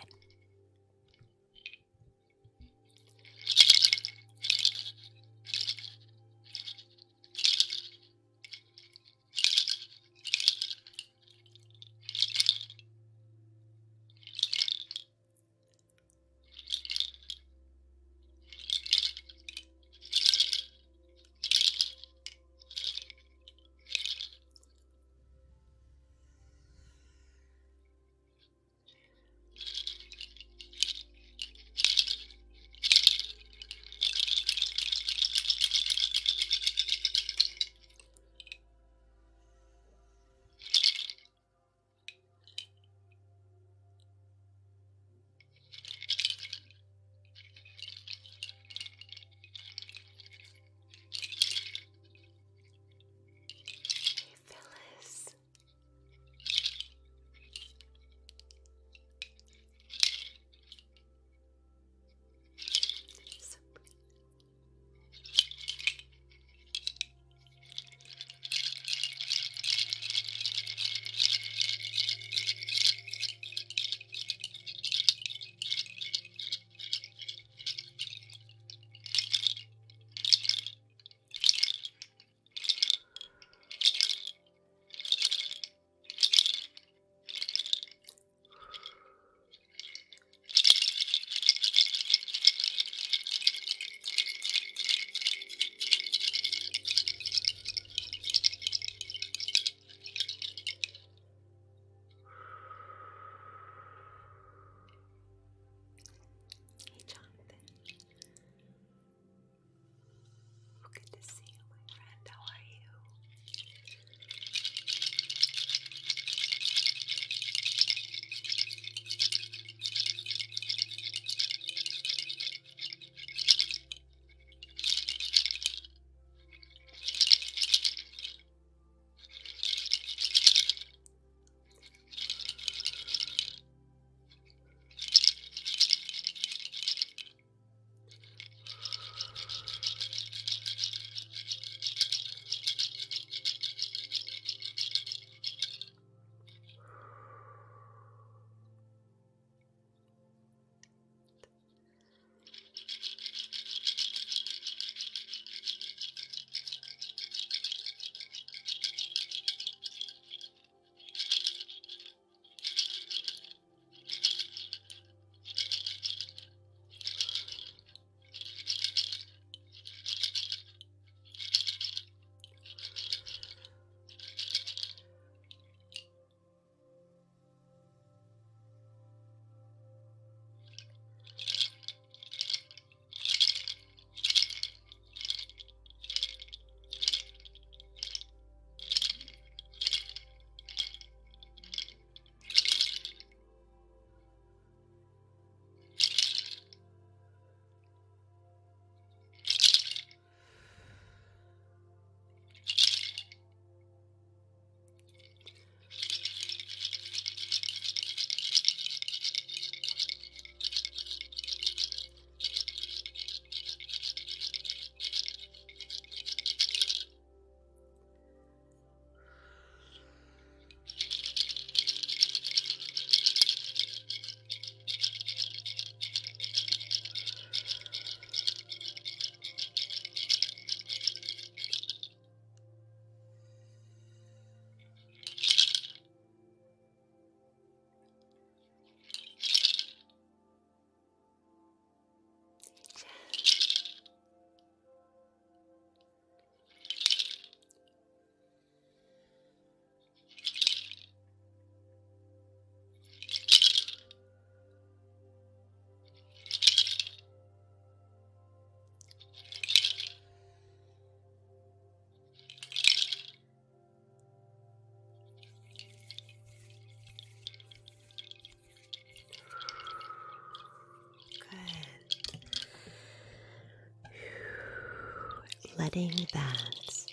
letting that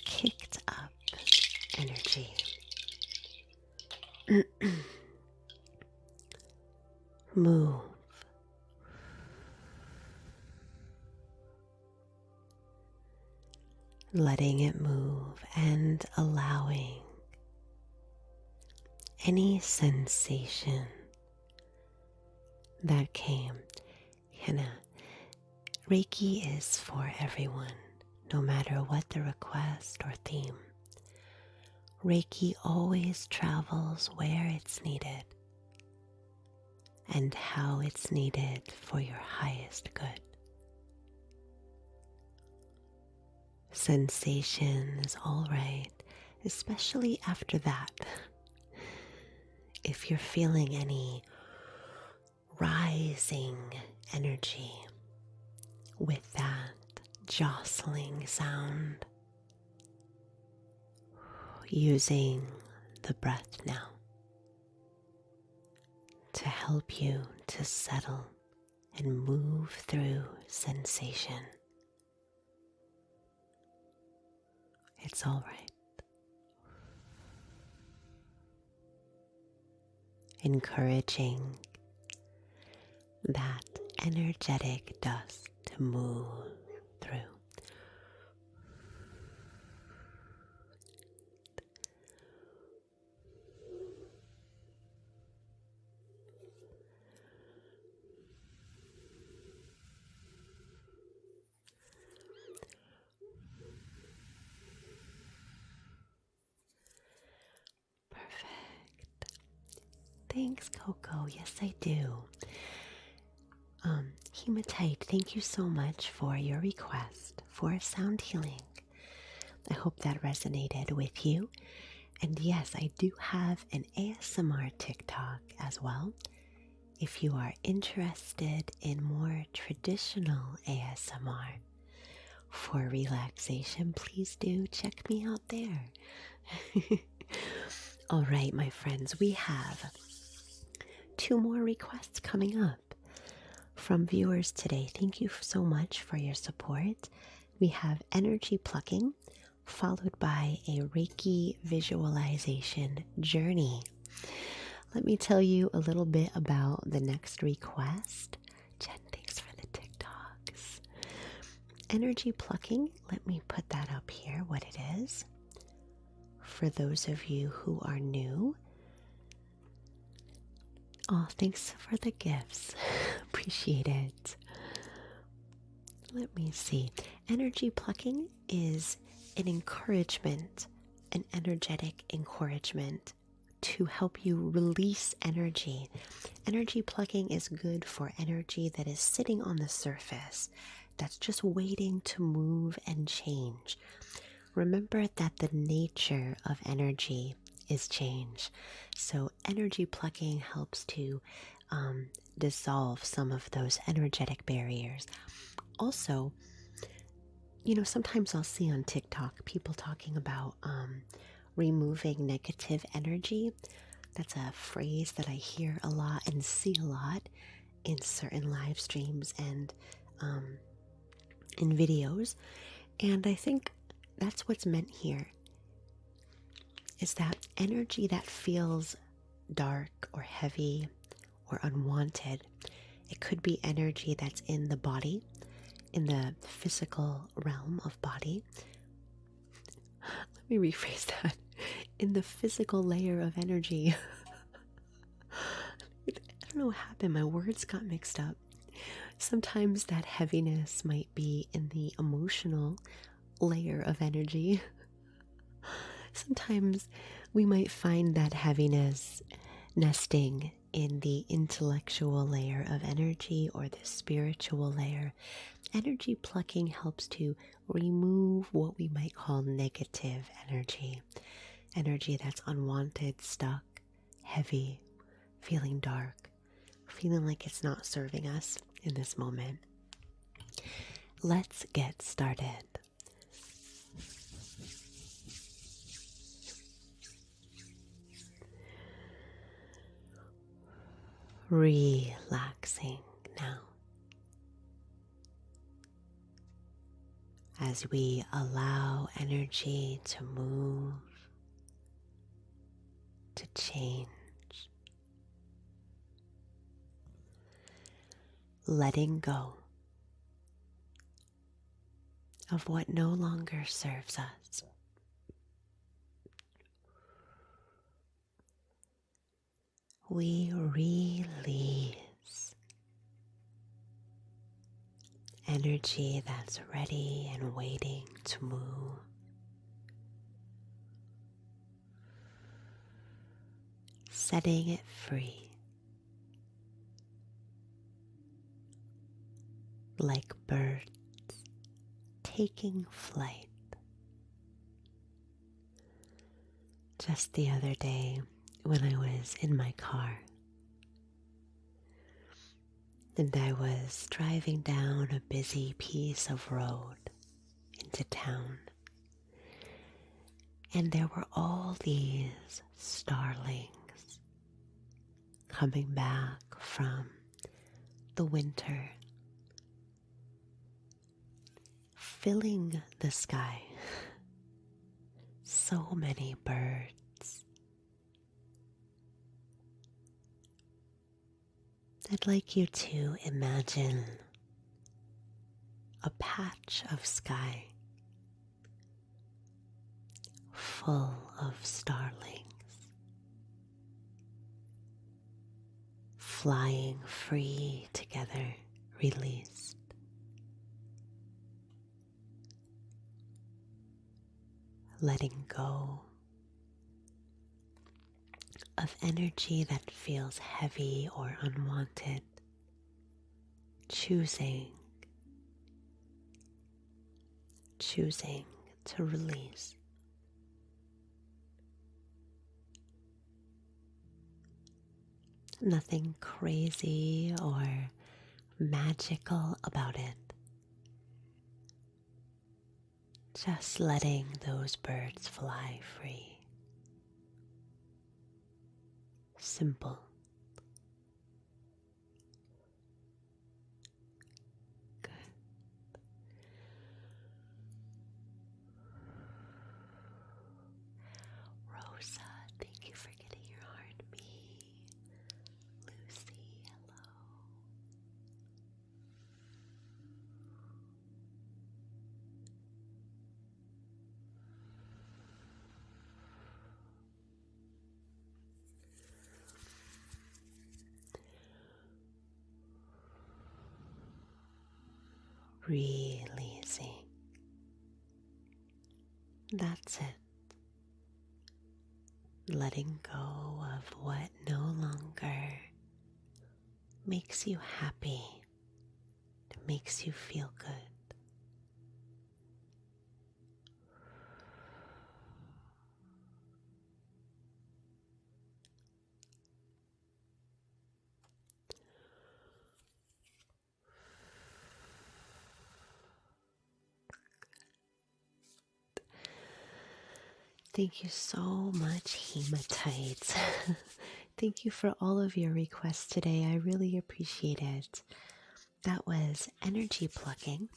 kicked up energy move. Letting it move and allowing any sensation that came. Reiki is for everyone, no matter what the request or theme. Reiki always travels where it's needed and how it's needed for your highest good. Sensation is all right, especially after that. If you're feeling any rising energy with that jostling sound, using the breath now to help you to settle and move through sensation. It's all right. Encouraging that energetic dust to move through. Thanks, Coco. Yes, I do. Hematite, thank you so much for your request for sound healing. I hope that resonated with you. And yes, I do have an ASMR TikTok as well. If you are interested in more traditional ASMR for relaxation, please do check me out there. All right, my friends, we have 2 more requests coming up from viewers today. Thank you so much for your support. We have energy plucking, followed by a Reiki visualization journey. Let me tell you a little bit about the next request. Jen, thanks for the TikToks. Energy plucking, let me put that up here, what it is. For those of you who are new, oh, thanks for the gifts. Appreciate it. Let me see. Energy plucking is an encouragement, an energetic encouragement to help you release energy. Energy plucking is good for energy that is sitting on the surface, that's just waiting to move and change. Remember that the nature of energy is change. So energy plucking helps to dissolve some of those energetic barriers. Also, sometimes I'll see on TikTok people talking about removing negative energy. That's a phrase that I hear a lot and see a lot in certain live streams and in videos. And I think that's what's meant here, is that energy that feels dark or heavy or unwanted. It could be energy that's in the body, in the physical realm of body. Let me rephrase that. In the physical layer of energy. I don't know what happened. My words got mixed up. Sometimes that heaviness might be in the emotional layer of energy. Sometimes we might find that heaviness nesting in the intellectual layer of energy or the spiritual layer. Energy plucking helps to remove what we might call negative energy. Energy that's unwanted, stuck, heavy, feeling dark, feeling like it's not serving us in this moment. Let's get started. Relaxing now. as we allow energy to move, to change, letting go of what no longer serves us. We release energy that's ready and waiting to move. Setting it free, like birds taking flight. Just the other day when I was in my car and I was driving down a busy piece of road into town, and there were all these starlings coming back from the winter, filling the sky. So many birds. I'd like you to imagine a patch of sky full of starlings, flying free together, released. Letting go of energy that feels heavy or unwanted. Choosing to release. Nothing crazy or magical about it. Just letting those birds fly free. Simple. Good. Rosa, thank you for getting your heartbeat. Lucy, hello. Releasing. That's it. Letting go of what no longer makes you happy, makes you feel good. Thank you so much, hematites. Thank you for all of your requests today. I really appreciate it. That was energy plucking.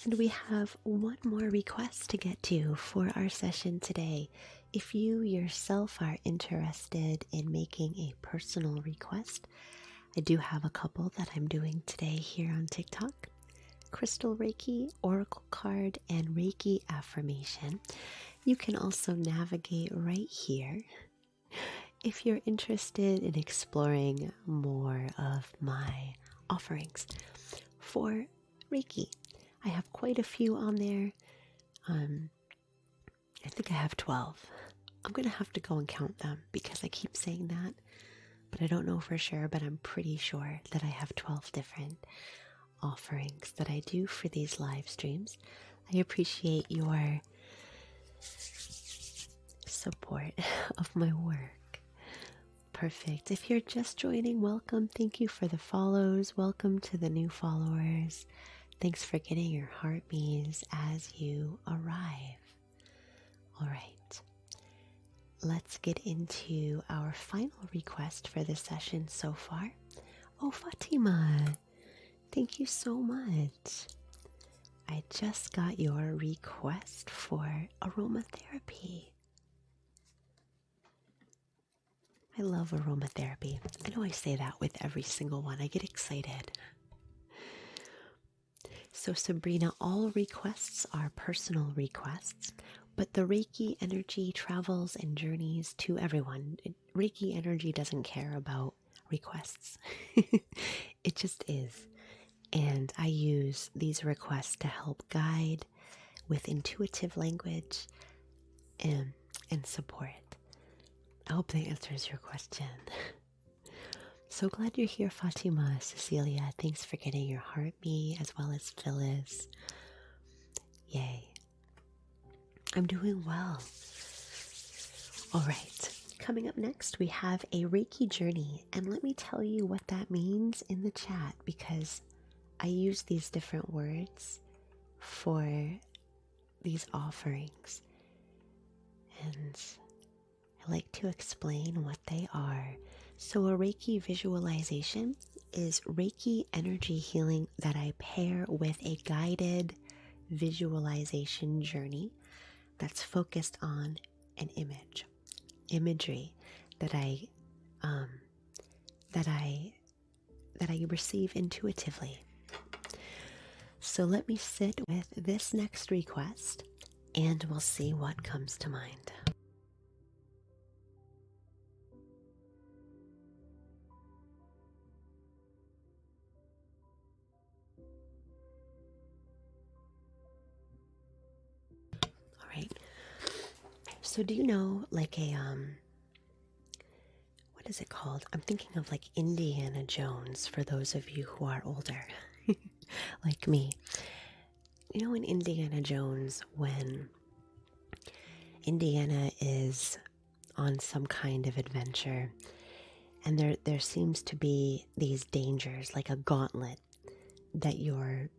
And we have one more request to get to for our session today. If you yourself are interested in making a personal request, I do have a couple that I'm doing today here on TikTok. Crystal Reiki, Oracle card, and Reiki affirmation. You can also navigate right here if you're interested in exploring more of my offerings for Reiki. I have quite a few on there. I think I have 12. I'm going to have to go and count them because I keep saying that, but I don't know for sure, but I'm pretty sure that I have 12 different offerings that I do for these live streams. I appreciate your support of my work. Perfect. If you're just joining, welcome. Thank you for the follows. Welcome to the new followers. Thanks for getting your heartbeats as you arrive. All right. Let's get into our final request for this session so far. Oh, Fatima. Thank you so much. I just got your request for aromatherapy. I love aromatherapy. I know I say that with every single one. I get excited. So Sabrina, all requests are personal requests, but the Reiki energy travels and journeys to everyone. Reiki energy doesn't care about requests. It just is. And I use these requests to help guide with intuitive language and support. I hope that answers your question. So glad you're here, Fatima, Cecilia. Thanks for getting your heart me as well as Phyllis. Yay. I'm doing well. All right. Coming up next, we have a Reiki journey. And let me tell you what that means in the chat, because I use these different words for these offerings. And I like to explain what they are. So a Reiki visualization is Reiki energy healing that I pair with a guided visualization journey that's focused on an imagery that I receive intuitively. So let me sit with this next request and we'll see what comes to mind. All right. So do you know like a what is it called? I'm thinking of like Indiana Jones for those of you who are older, like me. You know, in Indiana Jones, when Indiana is on some kind of adventure and there seems to be these dangers, like a gauntlet that you're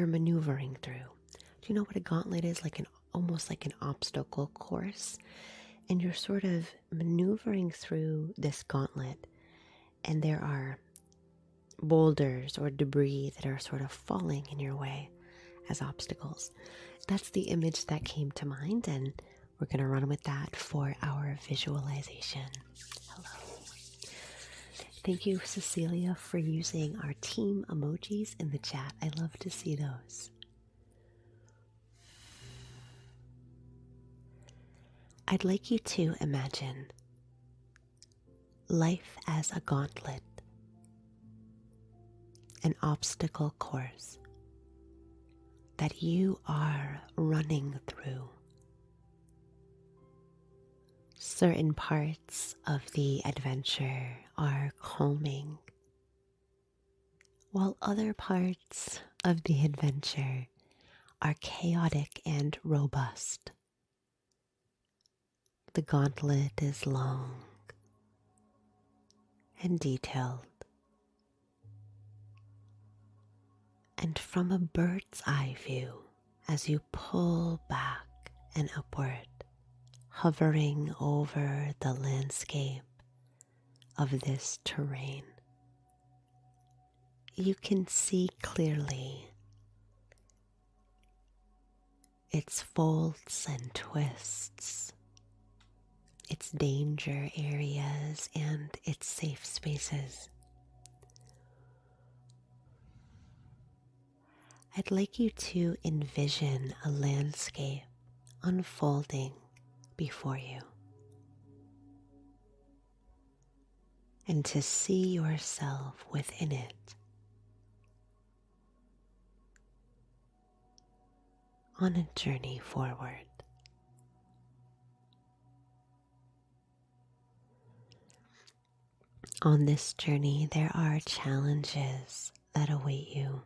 maneuvering through. Do you know what a gauntlet is? Like almost like an obstacle course. And you're sort of maneuvering through this gauntlet, and there are boulders or debris that are sort of falling in your way as obstacles. That's the image that came to mind, and we're going to run with that for our visualization. Hello. Thank you, Cecilia, for using our team emojis in the chat. I love to see those. I'd like you to imagine life as a gauntlet, an obstacle course that you are running through. Certain parts of the adventure are calming, while other parts of the adventure are chaotic and robust. The gauntlet is long and detailed, and from a bird's eye view, as you pull back and upward, hovering over the landscape of this terrain, you can see clearly its folds and twists, its danger areas and its safe spaces. I'd like you to envision a landscape unfolding before you, and to see yourself within it, on a journey forward. On this journey, there are challenges that await you.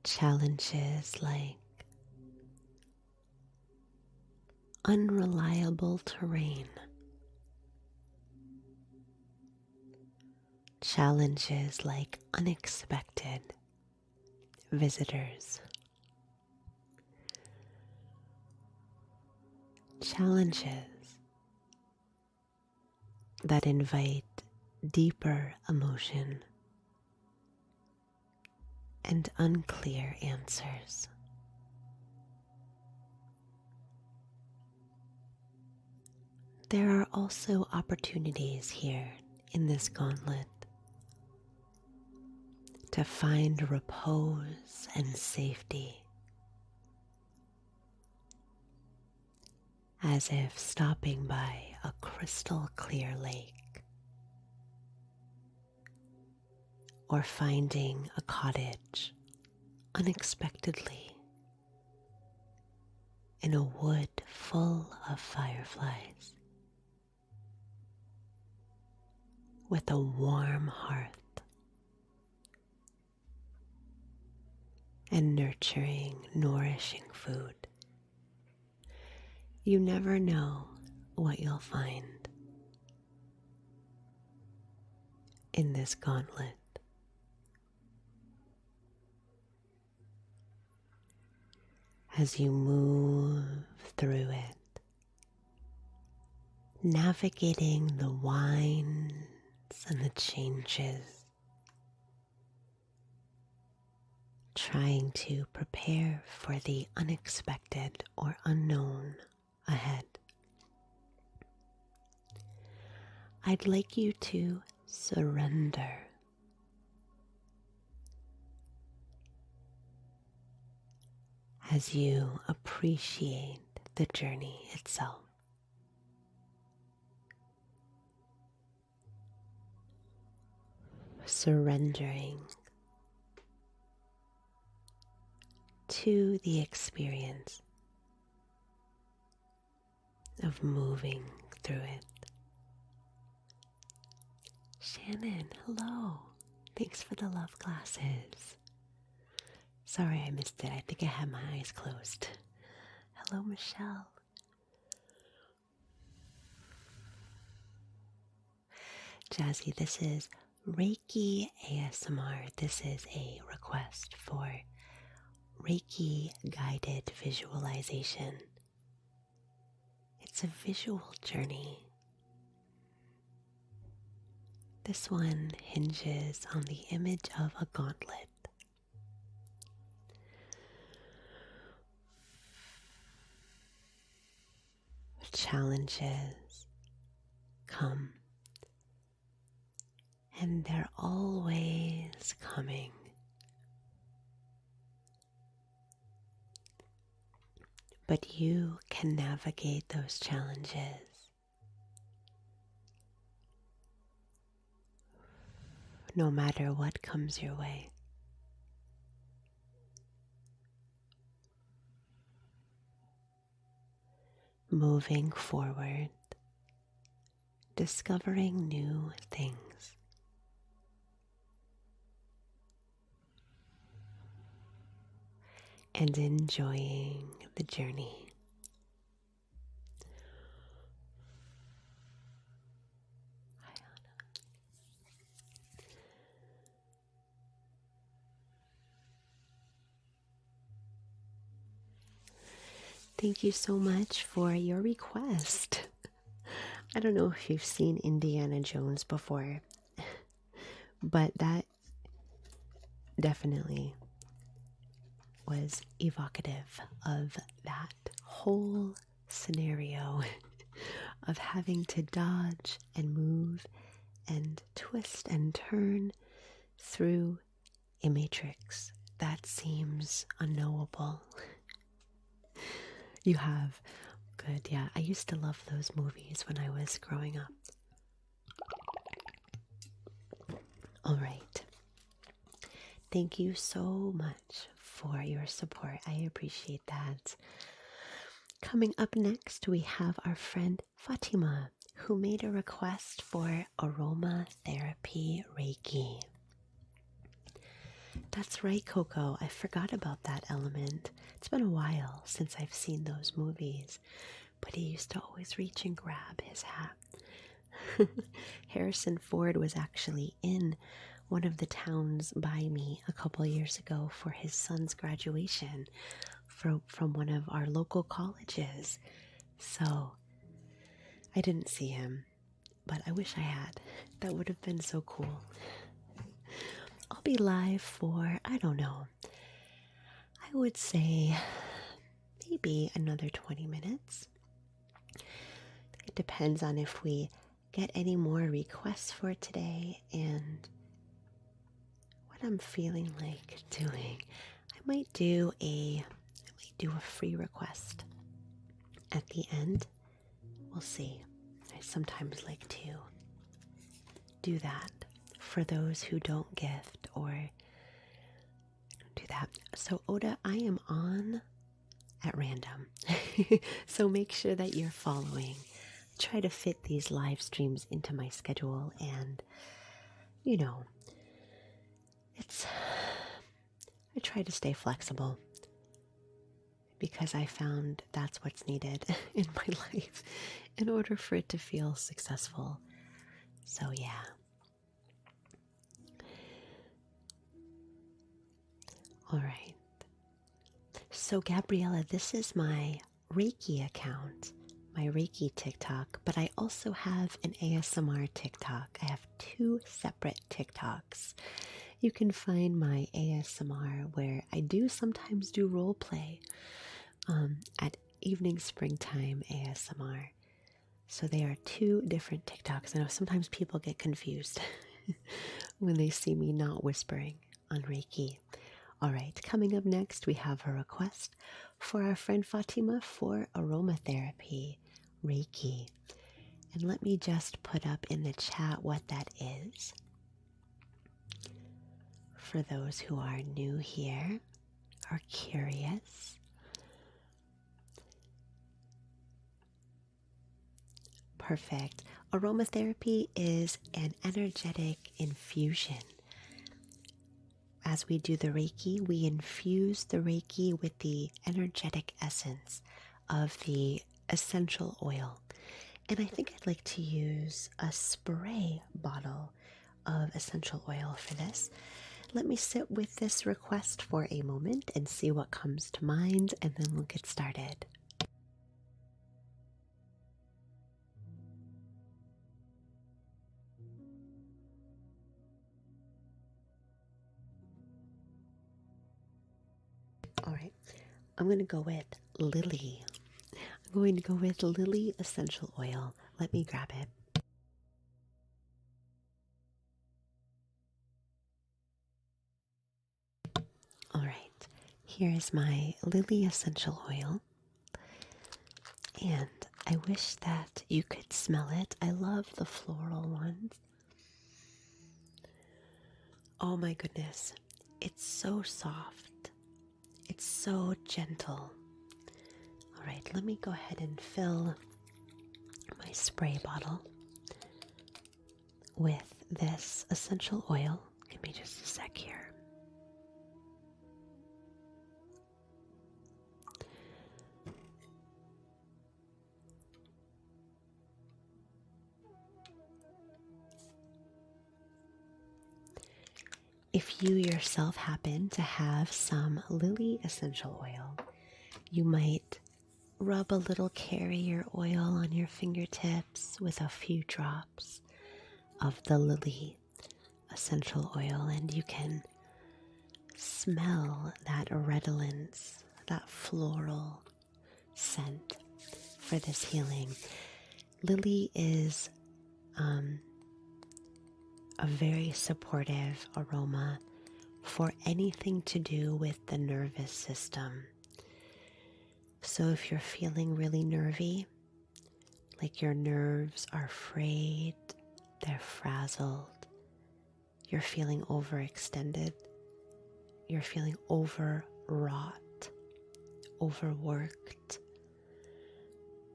Challenges like unreliable terrain, challenges like unexpected visitors, challenges that invite deeper emotion and unclear answers. There are also opportunities here in this gauntlet to find repose and safety, as if stopping by a crystal clear lake or finding a cottage unexpectedly in a wood full of fireflies with a warm hearth and nurturing, nourishing food. You never know what you'll find in this gauntlet. As you move through it, navigating the winds and the changes, trying to prepare for the unexpected or unknown ahead. I'd like you to surrender as you appreciate the journey itself. Surrendering to the experience of moving through it. Shannon, hello. Thanks for the love glasses. Sorry I missed it. I think I had my eyes closed. Hello, Michelle. Jazzy, this is Reiki ASMR. This is a request for Reiki guided visualization. It's a visual journey. This one hinges on the image of a gauntlet. Challenges come, and they're always coming. But you can navigate those challenges no matter what comes your way. Moving forward, discovering new things. And enjoying the journey. Thank you so much for your request. I don't know if you've seen Indiana Jones before, but that definitely was evocative of that whole scenario of having to dodge and move and twist and turn through a matrix that seems unknowable. You have. Good, yeah. I used to love those movies when I was growing up. All right. Thank you so much for your support. I appreciate that. Coming up next, we have our friend Fatima, who made a request for aromatherapy Reiki. That's right, Coco. I forgot about that element. It's been a while since I've seen those movies, but he used to always reach and grab his hat. Harrison Ford was actually in one of the towns by me a couple years ago for his son's graduation from one of our local colleges. So I didn't see him, but I wish I had. That would have been so cool. I'll be live for, I don't know, I would say maybe another 20 minutes. It depends on if we get any more requests for today and what I'm feeling like doing. I might do a free request at the end. We'll see. I sometimes like to do that for those who don't gift or do that. So Oda, I am on at random. So make sure that you're following. Try to fit these live streams into my schedule, and I try to stay flexible because I found that's what's needed in my life in order for it to feel successful. So yeah. All right. So Gabriella, this is my Reiki account, my Reiki TikTok, but I also have an ASMR TikTok. I have 2 separate TikToks. You can find my ASMR where I do sometimes do role play at evening springtime ASMR. So they are 2 different TikToks. I know sometimes people get confused when they see me not whispering on Reiki. All right, coming up next, we have a request for our friend Fatima for aromatherapy, Reiki. And let me just put up in the chat what that is. For those who are new here or curious. Perfect. Aromatherapy is an energetic infusion. As we do the Reiki, we infuse the Reiki with the energetic essence of the essential oil. And I think I'd like to use a spray bottle of essential oil for this. Let me sit with this request for a moment and see what comes to mind, and then we'll get started. All right, I'm going to go with lily. I'm going to go with lily essential oil. Let me grab it. All right, here is my lily essential oil. And I wish that you could smell it. I love the floral ones. Oh my goodness, it's so soft. It's so gentle. All right, let me go ahead and fill my spray bottle with this essential oil. Give me just a sec here. If you yourself happen to have some lily essential oil, you might rub a little carrier oil on your fingertips with a few drops of the lily essential oil, and you can smell that redolence, that floral scent for this healing. Lily is a very supportive aroma for anything to do with the nervous system. So if you're feeling really nervy, like your nerves are frayed, they're frazzled, you're feeling overextended, you're feeling overwrought, overworked,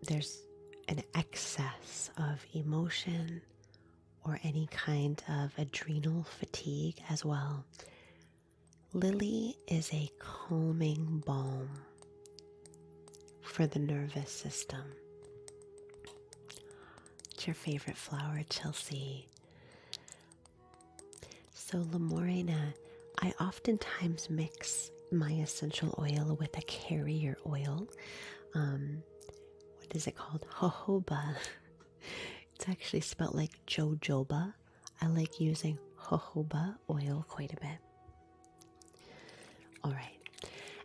there's an excess of emotion or any kind of adrenal fatigue as well. Lily is a calming balm for the nervous system. What's your favorite flower, Chelsea? So Lamorena, I oftentimes mix my essential oil with a carrier oil. What is it called? Jojoba. It's actually spelled like jojoba. I like using jojoba oil quite a bit. All right.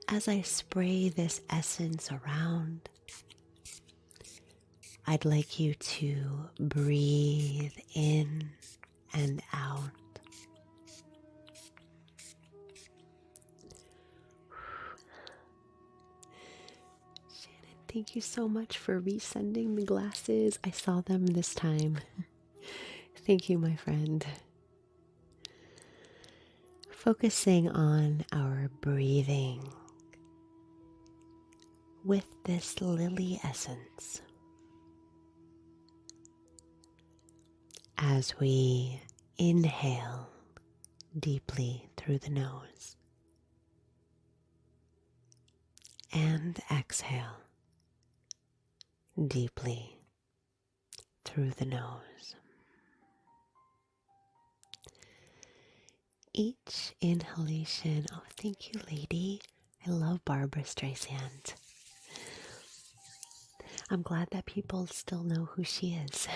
As I spray this essence around, I'd like you to breathe in and out. Shannon, thank you so much for resending the glasses. I saw them this time. Thank you, my friend. Focusing on our breathing with this lily essence. As we inhale deeply through the nose and exhale deeply through the nose. Each inhalation, oh, thank you, lady. I love Barbara Streisand. I'm glad that people still know who she is.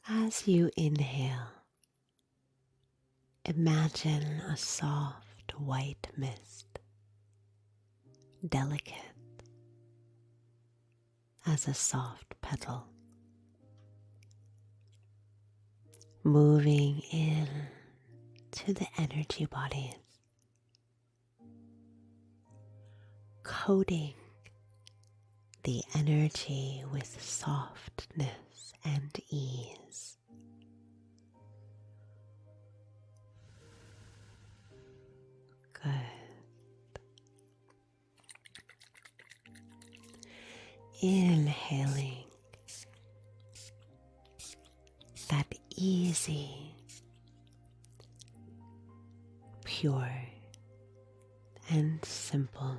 As you inhale, imagine a soft white mist, delicate as a soft petal, moving in to the energy bodies, coating the energy with softness and ease. Good. Inhaling that easy, pure, and simple,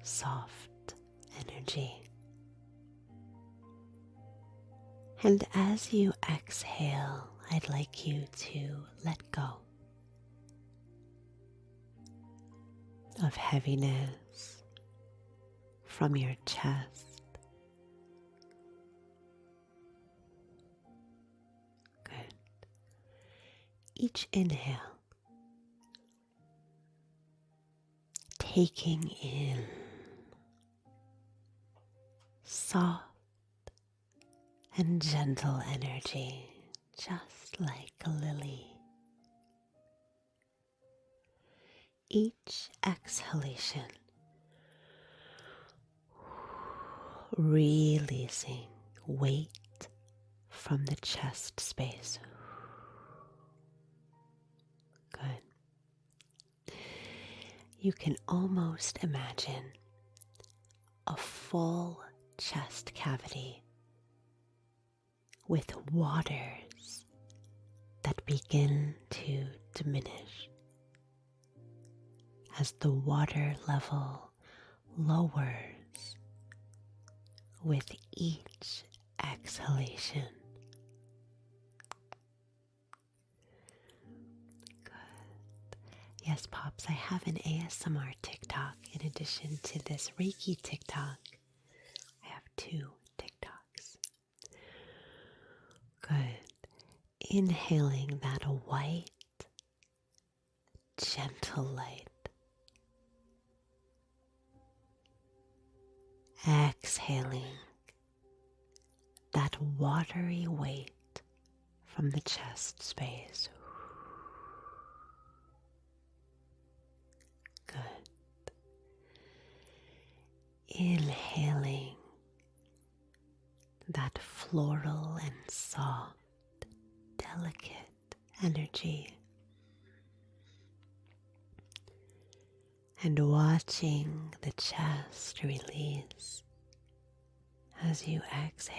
soft energy. And as you exhale, I'd like you to let go of heaviness from your chest. Good. Each inhale, taking in soft and gentle energy, just like a lily. Each exhalation, releasing weight from the chest space. Good. You can almost imagine a full chest cavity with waters that begin to diminish as the water level lowers with each exhalation. Good. Yes, Pops, I have an ASMR TikTok in addition to this Reiki TikTok. I have 2 TikToks. Good. Inhaling that white, gentle light. Exhaling that watery weight from the chest space. Good. Inhaling that floral and soft, delicate energy. And watching the chest release as you exhale.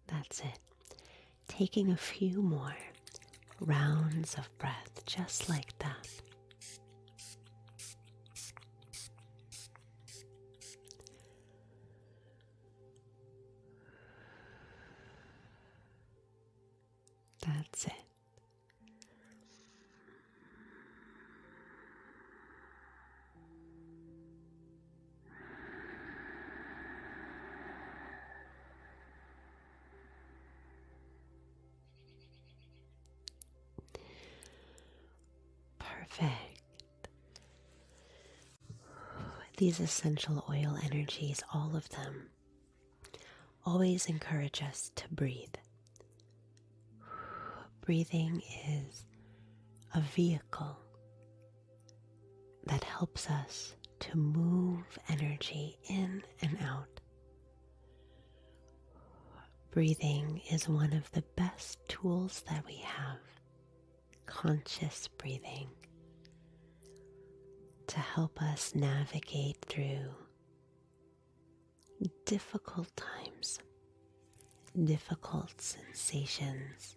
That's it. Taking a few more rounds of breath just like that. That's it. Perfect. These essential oil energies, all of them, always encourage us to breathe. Breathing is a vehicle that helps us to move energy in and out. Breathing is one of the best tools that we have, conscious breathing, to help us navigate through difficult times, difficult sensations.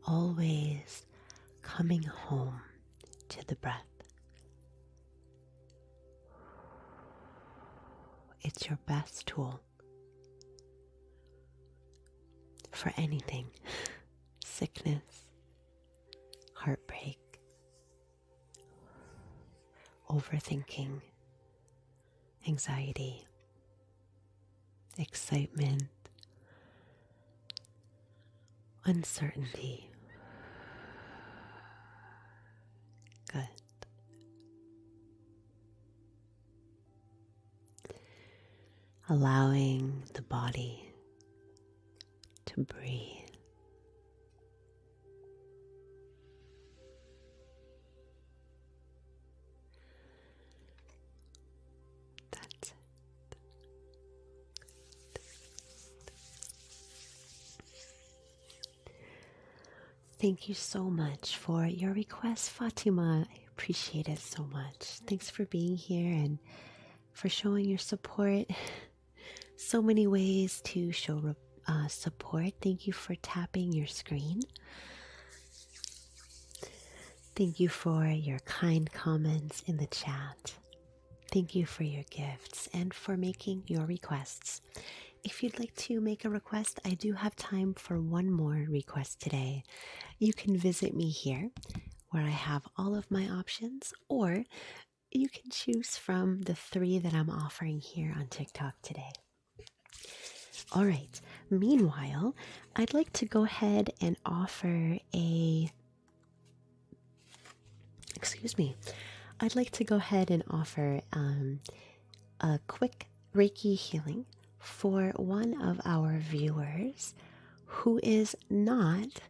Always coming home to the breath. It's your best tool for anything. Sickness, heartbreak, overthinking, anxiety, excitement, uncertainty. Good. Allowing the body to breathe. That's it. Thank you so much for your request, Fatima. I appreciate it so much. Thanks for being here and for showing your support. So many ways to show support. Thank you for tapping your screen. Thank you for your kind comments in the chat. Thank you for your gifts and for making your requests. If you'd like to make a request, I do have time for one more request today. You can visit me here where I have all of my options, or you can choose from the 3 that I'm offering here on TikTok today. All right. Meanwhile, I'd like to go ahead and offer a quick Reiki healing for one of our viewers who is not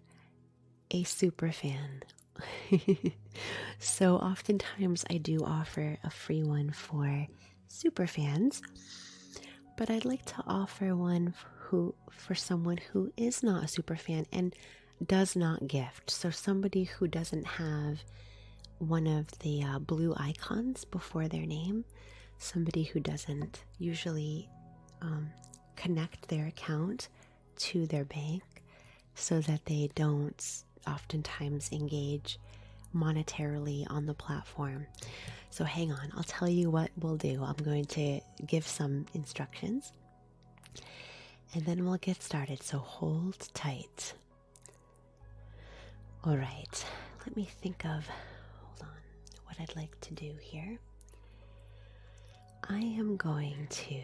a super fan. So oftentimes I do offer a free one for super fans, but I'd like to offer one for someone who is not a super fan and does not gift. So somebody who doesn't have one of the blue icons before their name, somebody who doesn't usually connect their account to their bank so that they don't oftentimes engage monetarily on the platform. So hang on, I'll tell you what we'll do. I'm going to give some instructions and then we'll get started. So hold tight. All right, let me think of, hold on, what I'd like to do here. I am going to,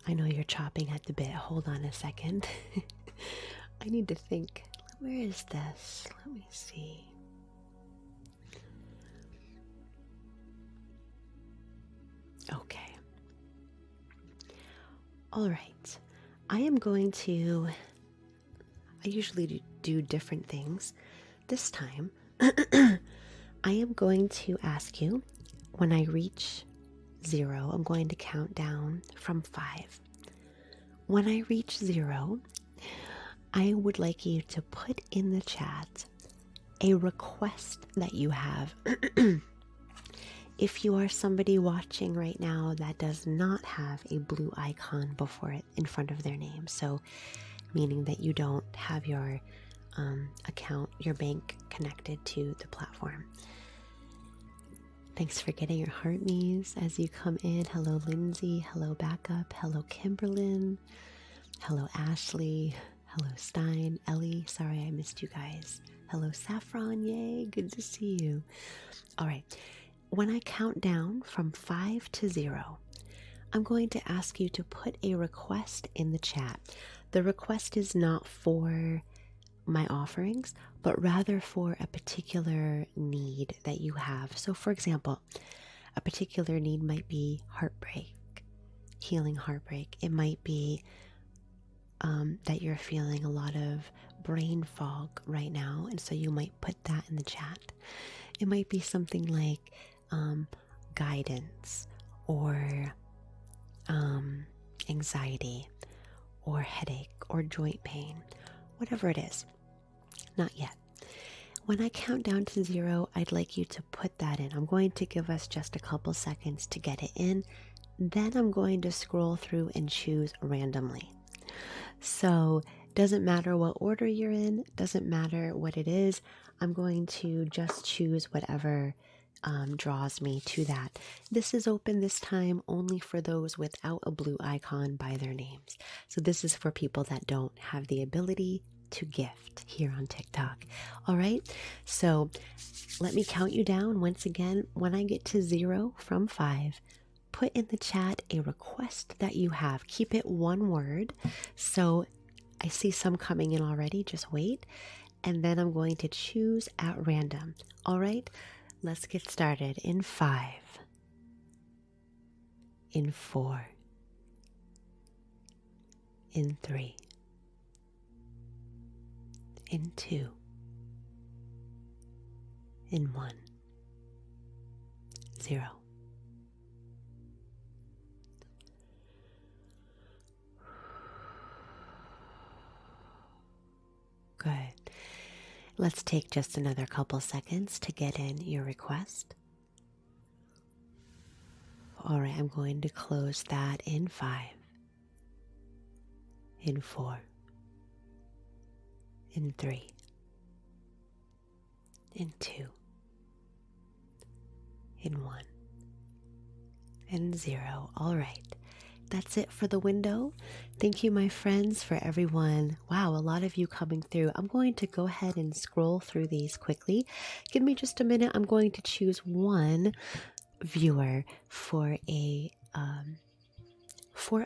I know you're chopping at the bit. Hold on a second. I need to think. Where is this? Let me see. Okay. All right. I usually do different things. This time, I am going to ask you, when I reach 0, I'm going to count down from 5. When I reach 0, I would like you to put in the chat a request that you have. If you are somebody watching right now that does not have a blue icon before it in front of their name, so meaning that you don't have your account, your bank connected to the platform. Thanks for getting your heart me's as you come in. Hello, Lindsay. Hello, Backup. Hello, Kimberlyn. Hello, Ashley. Hello, Stein. Ellie. Sorry I missed you guys. Hello, Saffron. Yay. Good to see you. All right. When I count down from 5 to 0, I'm going to ask you to put a request in the chat. the request is not for my offerings, but rather for a particular need that you have. So, for example, a particular need might be heartbreak, healing heartbreak. It might be that you're feeling a lot of brain fog right now, and so you might put that in the chat. It might be something like guidance or anxiety or headache or joint pain, whatever it is. Not yet. When I count down to 0, I'd like you to put that in. I'm going to give us just a couple seconds to get it in. Then I'm going to scroll through and choose randomly. So doesn't matter what order you're in, doesn't matter what it is. I'm going to just choose whatever draws me to that. This is open this time only for those without a blue icon by their names. So this is for people that don't have the ability to gift here on TikTok. All right, so let me count you down once again. When I get to 0 from 5, put in the chat a request that you have. Keep it one word. So I see some coming in already. Just wait. And then I'm going to choose at random. All right, let's get started. In 5, in 4, in 3, in 2, in 1, 0. Good. Let's take just another couple seconds to get in your request. All right, I'm going to close that in 5, in 4, in 3, in 2, in 1, and 0. All right. That's it for the window. Thank you, my friends, for everyone. Wow, a lot of you coming through. I'm going to go ahead and scroll through these quickly. Give me just a minute. I'm going to choose one viewer for a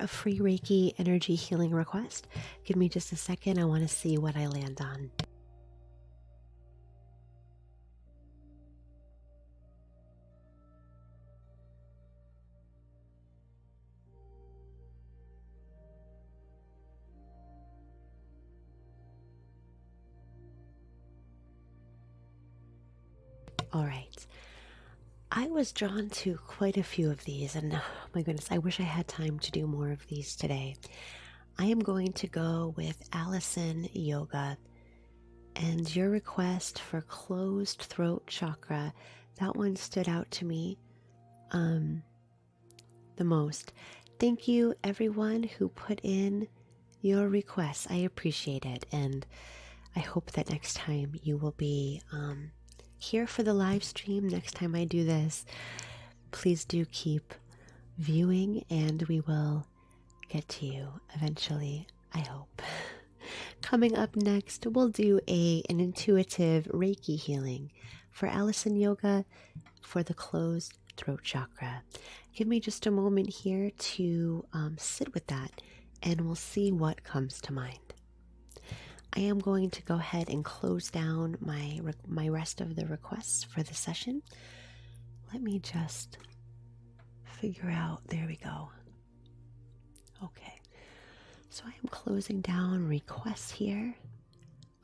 free Reiki energy healing request. Give me just a second. I want to see what I land on. All right. I was drawn to quite a few of these, and oh my goodness, I wish I had time to do more of these today. I am going to go with Allison Yoga, and your request for closed throat chakra, that one stood out to me the most. Thank you, everyone who put in your requests. I appreciate it, and I hope that next time you will be here for the live stream. Next time I do this, please do keep viewing, and we will get to you eventually, I hope. Coming up next, we'll do an intuitive Reiki healing for Allison Yoga for the closed throat chakra. Give me just a moment here to sit with that, and we'll see what comes to mind. I am going to go ahead and close down my rest of the requests for the session. Let me just figure out, there we go. Okay, so I am closing down requests here.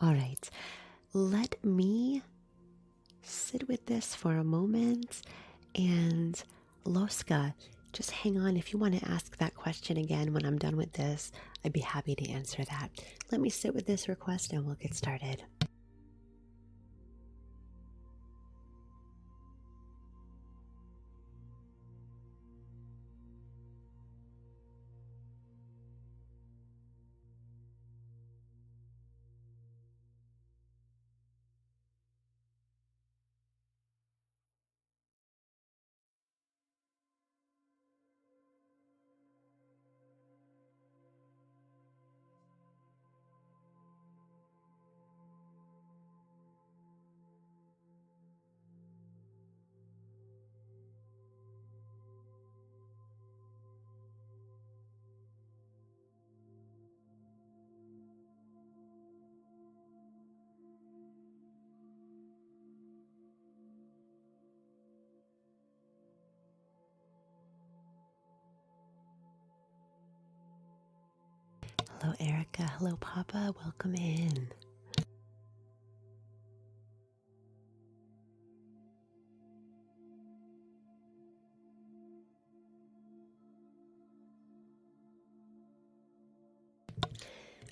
All right, let me sit with this for a moment. And Loska, just hang on. If you want to ask that question again when I'm done with this, I'd be happy to answer that. Let me sit with this request and we'll get started. Erica. Hello, Papa. Welcome in.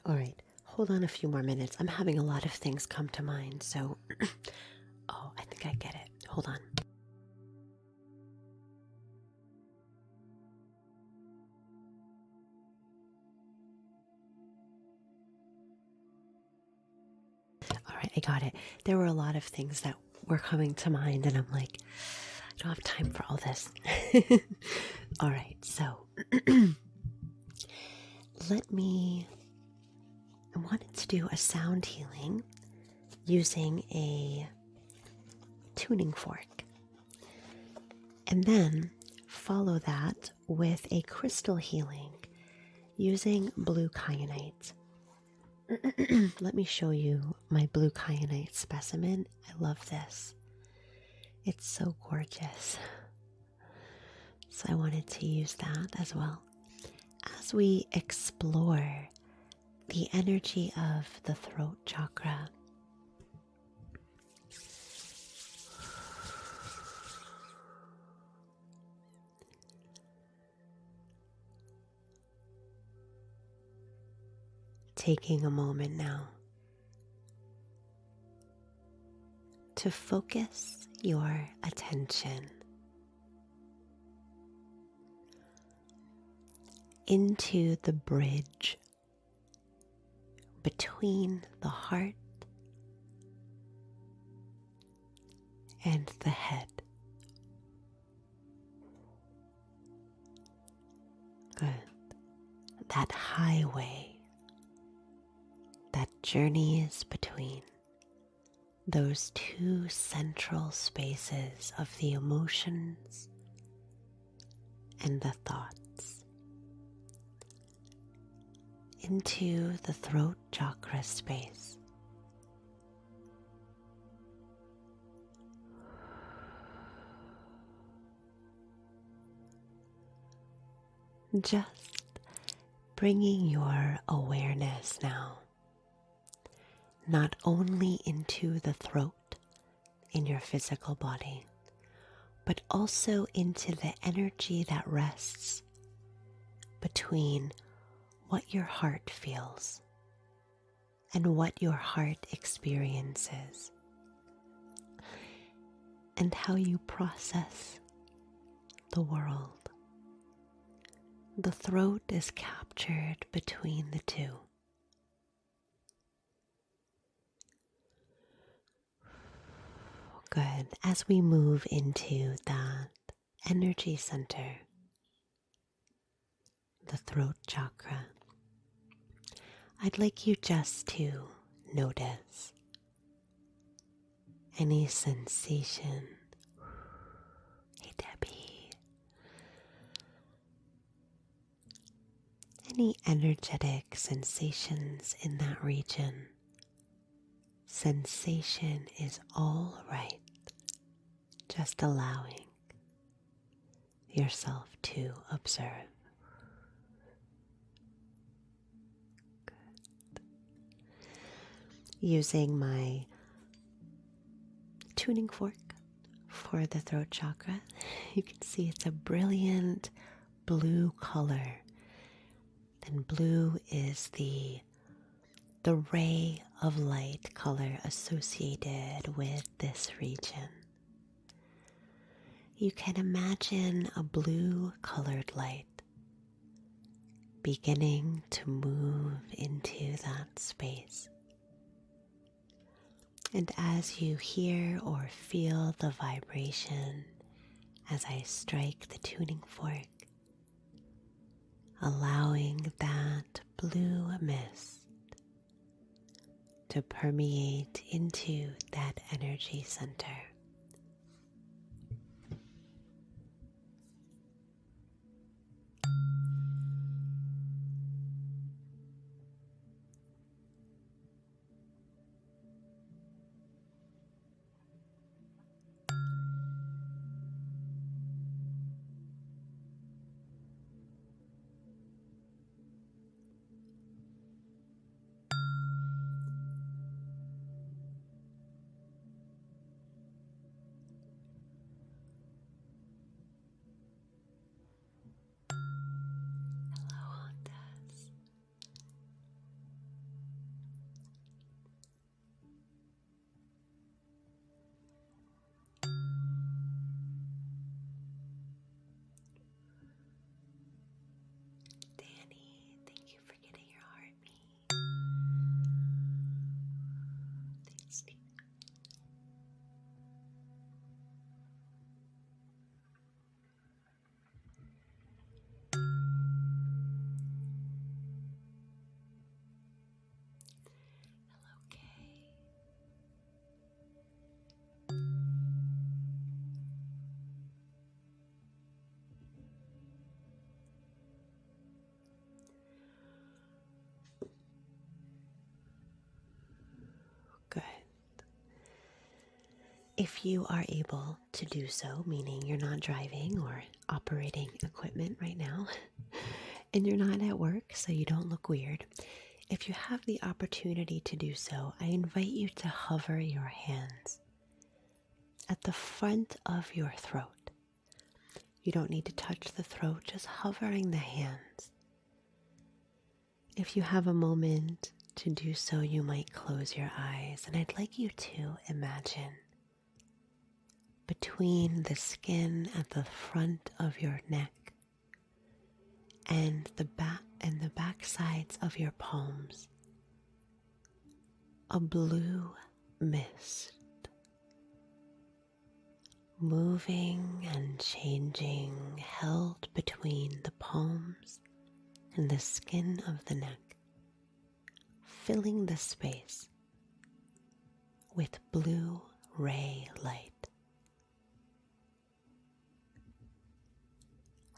All right, hold on a few more minutes. I'm having a lot of things come to mind, so oh, I think I get it. Hold on. All right, I got it. There were a lot of things that were coming to mind, and I'm like, I don't have time for all this. All right, so I wanted to do a sound healing using a tuning fork, and then follow that with a crystal healing using blue kyanite. Let me show you my blue kyanite specimen. I love this. It's so gorgeous. So I wanted to use that as well. As we explore the energy of the throat chakra, taking a moment now to focus your attention into the bridge between the heart and the head. Good. That highway that journeys between those two central spaces of the emotions and the thoughts into the throat chakra space. Just bringing your awareness now not only into the throat in your physical body, but also into the energy that rests between what your heart feels and what your heart experiences, and how you process the world. The throat is captured between the two. Good. As we move into that energy center, the throat chakra, I'd like you just to notice any sensation. Hey, Debbie. Any energetic sensations in that region. Sensation is all right. Just allowing yourself to observe. Good. Using my tuning fork for the throat chakra, you can see it's a brilliant blue color. And blue is the ray of light color associated with this region. You can imagine a blue colored light beginning to move into that space. And as you hear or feel the vibration as I strike the tuning fork, allowing that blue mist to permeate into that energy center. If you are able to do so, meaning you're not driving or operating equipment right now, and you're not at work so you don't look weird, if you have the opportunity to do so, I invite you to hover your hands at the front of your throat. You don't need to touch the throat, just hovering the hands. If you have a moment to do so, you might close your eyes, and I'd like you to imagine between the skin at the front of your neck and the back sides of your palms, a blue mist moving and changing, held between the palms and the skin of the neck, filling the space with blue ray light.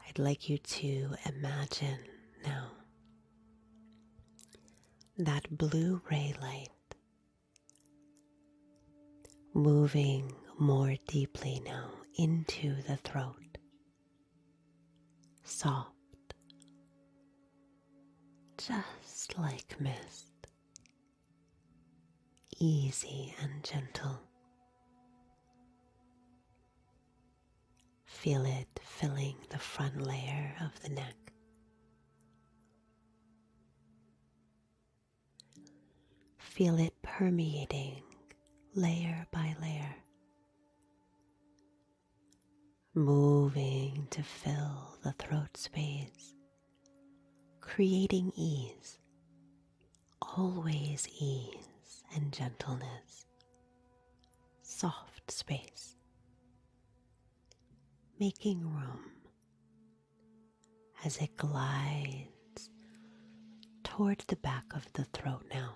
I'd like you to imagine now that blue ray light moving more deeply now into the throat, soft, just like mist, easy and gentle. Feel it filling the front layer of the neck. Feel it permeating layer by layer, moving to fill the throat space, creating ease, always ease and gentleness, soft space, making room as it glides towards the back of the throat now.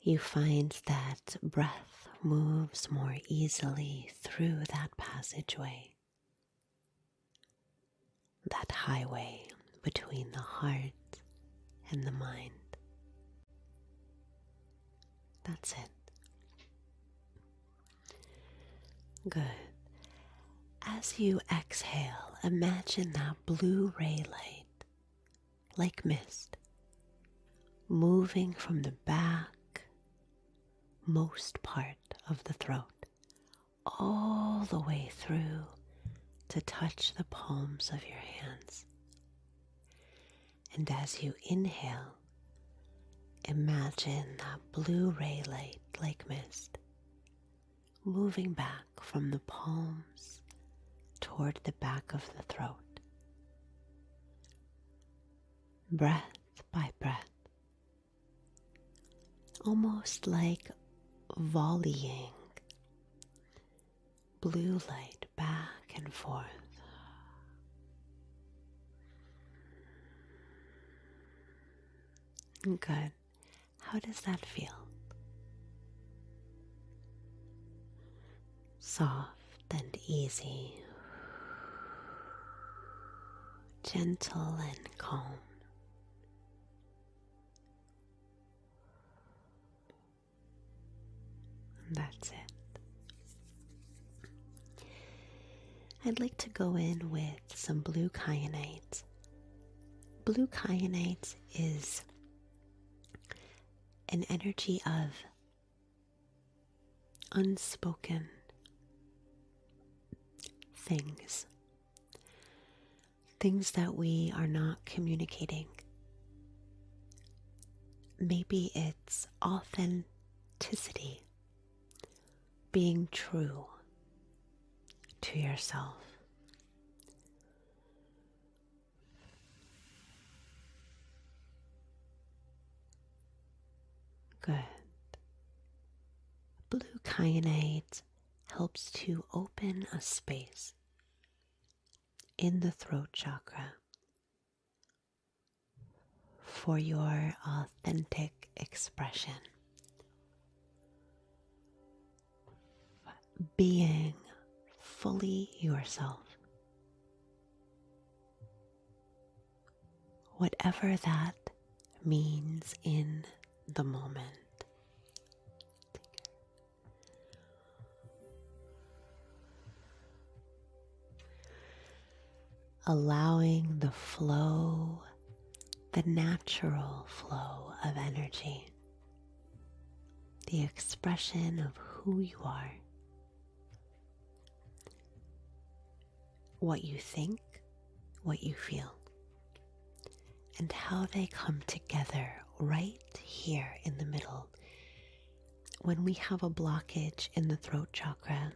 You find that breath moves more easily through that passageway, that highway between the heart and the mind. That's it. Good. As you exhale, imagine that blue ray light, like mist, moving from the back most part of the throat, all the way through to touch the palms of your hands. And as you inhale, imagine that blue ray light like mist moving back from the palms toward the back of the throat. Breath by breath, almost like volleying blue light back and forth. Good. How does that feel? Soft and easy, gentle and calm. That's it. I'd like to go in with some blue kyanite. Blue kyanite is an energy of unspoken things that we are not communicating. Maybe it's authenticity, being true to yourself. Good. Blue kyanite helps to open a space in the throat chakra for your authentic expression. Being fully yourself. Whatever that means in the moment. allowing the flow, the natural flow of energy, the expression of who you are, what you think, what you feel, and how they come together right here in the middle. When we have a blockage in the throat chakra,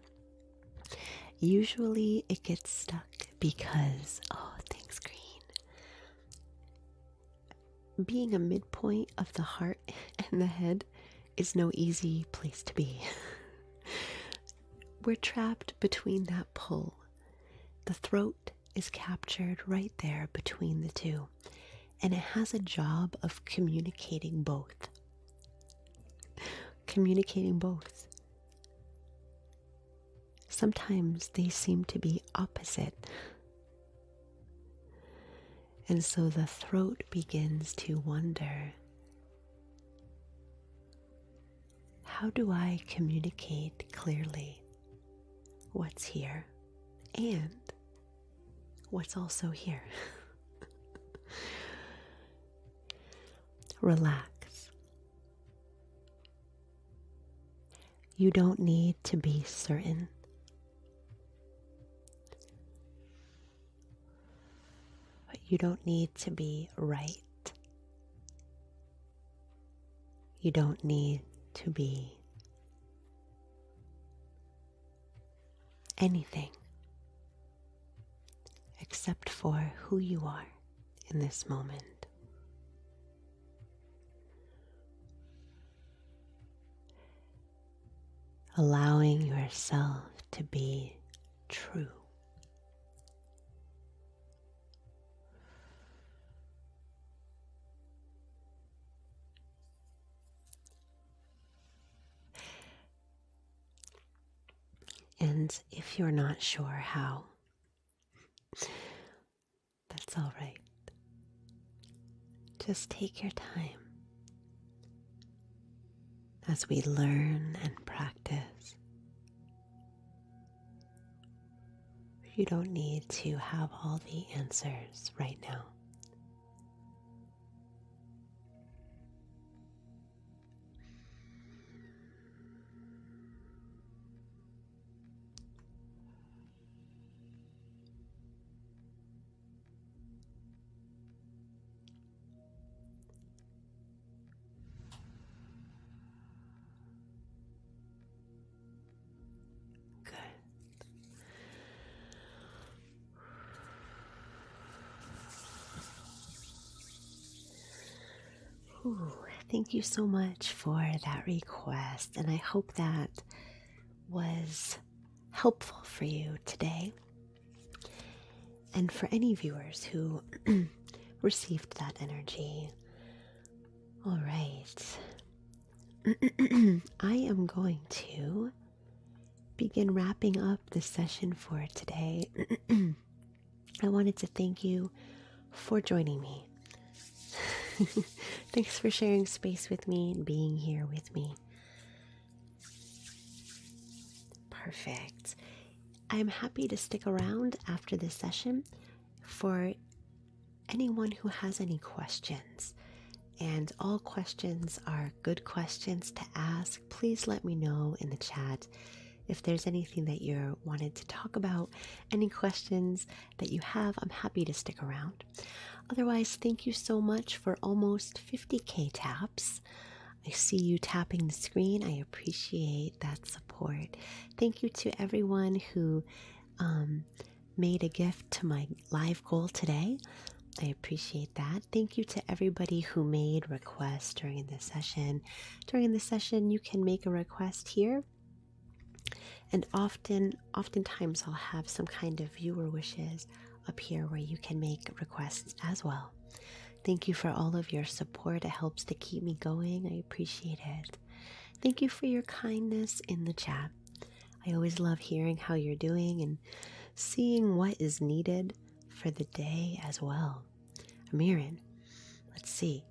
usually it gets stuck because, oh, thanks, Green. Being a midpoint of the heart and the head is no easy place to be. We're trapped between that pull. The throat is captured right there between the two, and it has a job of communicating both. Communicating both. Sometimes they seem to be opposite. And so the throat begins to wonder, how do I communicate clearly what's here and what's also here? Relax. You don't need to be certain. But you don't need to be right. You don't need to be anything except for who you are in this moment. Allowing yourself to be true. And if you're not sure how, that's all right. Just take your time as we learn and practice. You don't need to have all the answers right now. Ooh, thank you so much for that request, and I hope that was helpful for you today. And for any viewers who received that energy, all right. I am going to begin wrapping up the session for today. I wanted to thank you for joining me. Thanks for sharing space with me and being here with me. Perfect. I'm happy to stick around after this session for anyone who has any questions. And all questions are good questions to ask. Please let me know in the chat if there's anything that you wanted to talk about, any questions that you have. I'm happy to stick around. Otherwise, thank you so much for almost 50K taps. I see you tapping the screen. I appreciate that support. Thank you to everyone who made a gift to my live goal today. I appreciate that. Thank you to everybody who made requests during the session. During the session, you can make a request here. And oftentimes I'll have some kind of viewer wishes up here where you can make requests as well. Thank you for all of your support. It helps to keep me going. I appreciate it. Thank you for your kindness in the chat. I always love hearing how you're doing and seeing what is needed for the day as well. Amirin, let's see.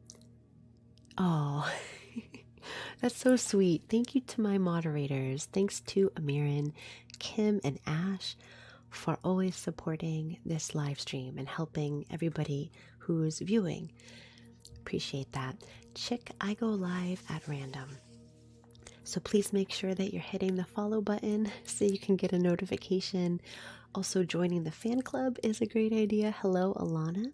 Oh, that's so sweet. Thank you to my moderators. Thanks to Amirin, Kim, and Ash for always supporting this live stream and helping everybody who's viewing. Appreciate that. Chick, I go live at random. So please make sure that you're hitting the follow button so you can get a notification. Also, joining the fan club is a great idea. Hello, Alana.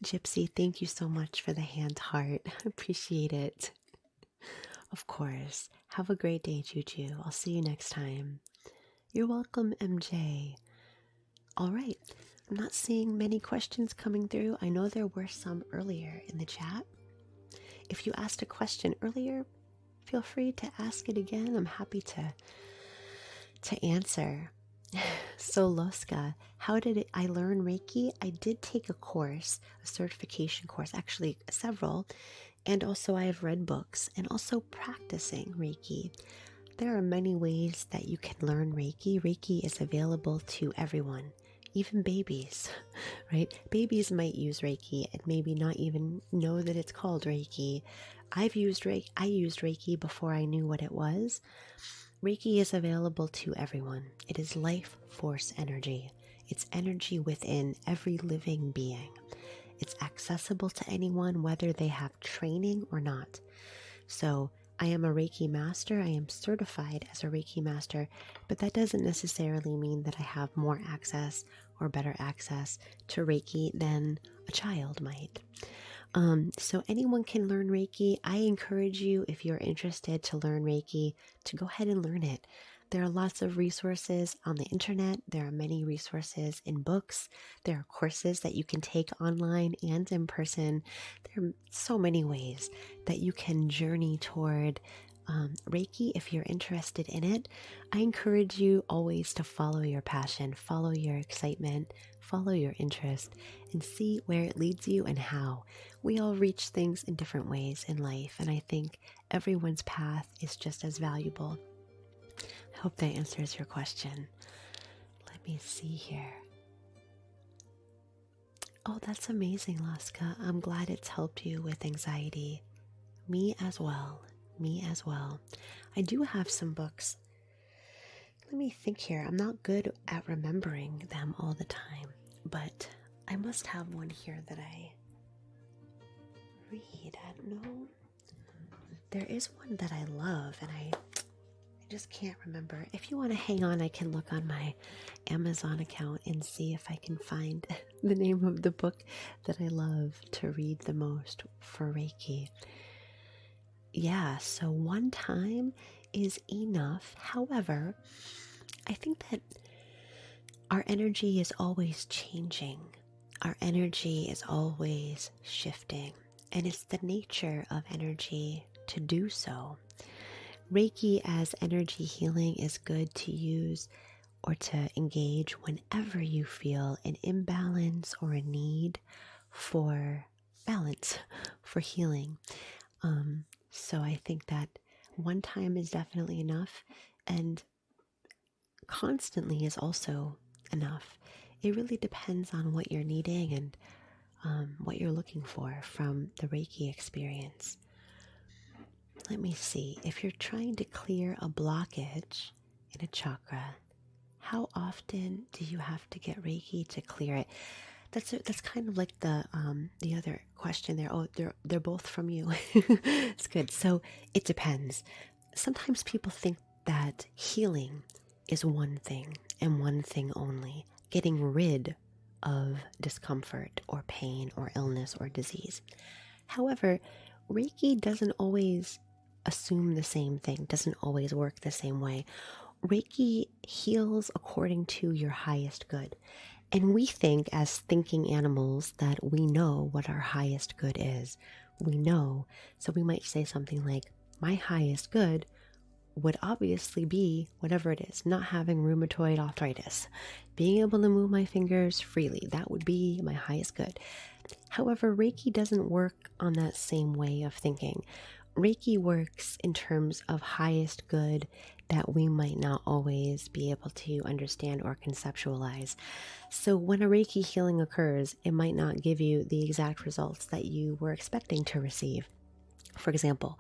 Gypsy, thank you so much for the hand heart. Appreciate it. Of course. Have a great day, Juju. I'll see you next time. You're welcome, MJ. All right. I'm not seeing many questions coming through. I know there were some earlier in the chat. If you asked a question earlier, feel free to ask it again. I'm happy to answer. So Loska, how did I learn Reiki? I did take a course, a certification course, actually several, and also I have read books and also practicing Reiki. There are many ways that you can learn Reiki. Reiki is available to everyone, even babies, right? Babies might use Reiki and maybe not even know that it's called Reiki. I used Reiki before I knew what it was. Reiki is available to everyone. It is life force energy. It's energy within every living being. It's accessible to anyone, whether they have training or not. So I am a Reiki master. I am certified as a Reiki master, but that doesn't necessarily mean that I have more access or better access to Reiki than a child might. So anyone can learn Reiki. I encourage you, if you're interested to learn Reiki, to go ahead and learn it. There are lots of resources on the internet. There are many resources in books. There are courses that you can take online and in person. There are so many ways that you can journey toward Reiki if you're interested in it. I encourage you always to follow your passion, follow your excitement, follow your interest, and see where it leads you and how. We all reach things in different ways in life, and I think everyone's path is just as valuable. I hope that answers your question. Let me see here. Oh, that's amazing, Laska. I'm glad it's helped you with anxiety. Me as well. Me as well. I do have some books. Let me think here. I'm not good at remembering them all the time, but I must have one here that I read. I don't know. There is one that I love, and I just can't remember. If you want to hang on, I can look on my Amazon account and see if I can find the name of the book that I love to read the most for Reiki. Yeah, so one time is enough. However, I think that our energy is always changing. Our energy is always shifting, and it's the nature of energy to do so. Reiki as energy healing is good to use or to engage whenever you feel an imbalance or a need for balance, for healing. So I think that one time is definitely enough, and constantly is also enough. It really depends on what you're needing and what you're looking for from the Reiki experience. Let me see. If you're trying to clear a blockage in a chakra, how often do you have to get Reiki to clear it? That's kind of like the other question there. Oh, they're both from you. It's good. So it depends. Sometimes people think that healing is one thing and one thing only, getting rid of discomfort or pain or illness or disease. However, Reiki doesn't always assume the same thing, doesn't always work the same way. Reiki heals according to your highest good. And we think, as thinking animals, that we know what our highest good is. We know. So we might say something like, my highest good would obviously be whatever it is, not having rheumatoid arthritis, being able to move my fingers freely. That would be my highest good. However, Reiki doesn't work on that same way of thinking. Reiki works in terms of highest good that we might not always be able to understand or conceptualize. So when a Reiki healing occurs, it might not give you the exact results that you were expecting to receive. For example,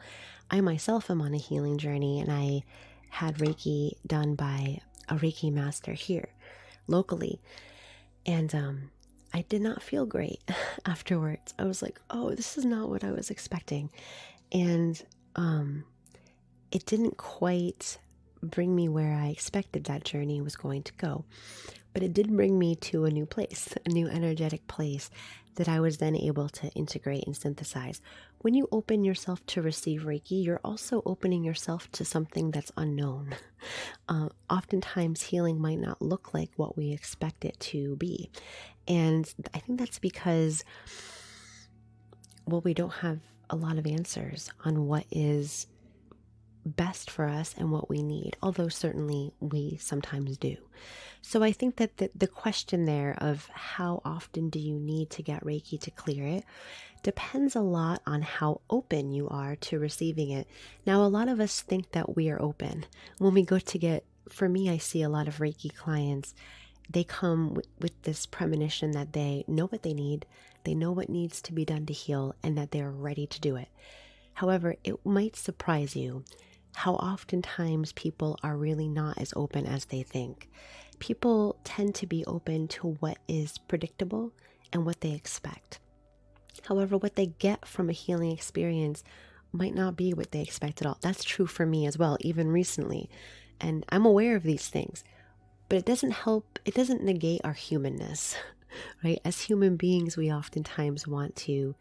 I myself am on a healing journey, and I had Reiki done by a Reiki master here. locally. And I did not feel great afterwards. I was like, oh, this is not what I was expecting. And it didn't quite bring me where I expected that journey was going to go. But it did bring me to a new place, a new energetic place that I was then able to integrate and synthesize. When you open yourself to receive Reiki, you're also opening yourself to something that's unknown. Oftentimes, healing might not look like what we expect it to be. And I think that's because, well, we don't have a lot of answers on what is best for us and what we need, although certainly we sometimes do. So I think that the question there of how often do you need to get Reiki to clear it depends a lot on how open you are to receiving it. Now, a lot of us think that we are open. When we go to get, for me, I see a lot of Reiki clients, they come with this premonition that they know what they need, they know what needs to be done to heal, and that they're ready to do it. However, it might surprise you how oftentimes people are really not as open as they think. People tend to be open to what is predictable and what they expect. However, what they get from a healing experience might not be what they expect at all. That's true for me as well, even recently. And I'm aware of these things, but it doesn't negate our humanness, right? As human beings, we oftentimes want to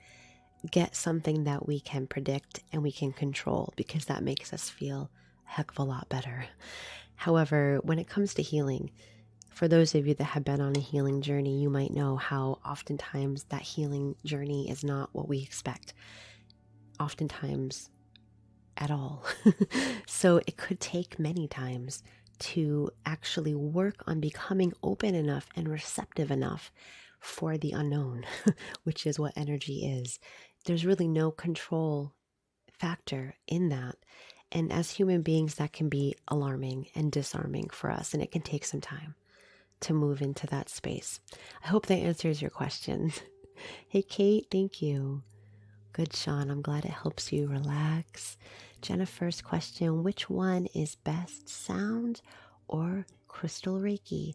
get something that we can predict and we can control because that makes us feel a heck of a lot better. However, when it comes to healing, for those of you that have been on a healing journey, you might know how oftentimes that healing journey is not what we expect. Oftentimes at all. So it could take many times to actually work on becoming open enough and receptive enough for the unknown, which is what energy is. There's really no control factor in that. And as human beings, that can be alarming and disarming for us, and it can take some time to move into that space. I hope that answers your question. Hey, Kate, thank you. Good, Sean. I'm glad it helps you relax. Jennifer's question, which one is best, sound or crystal Reiki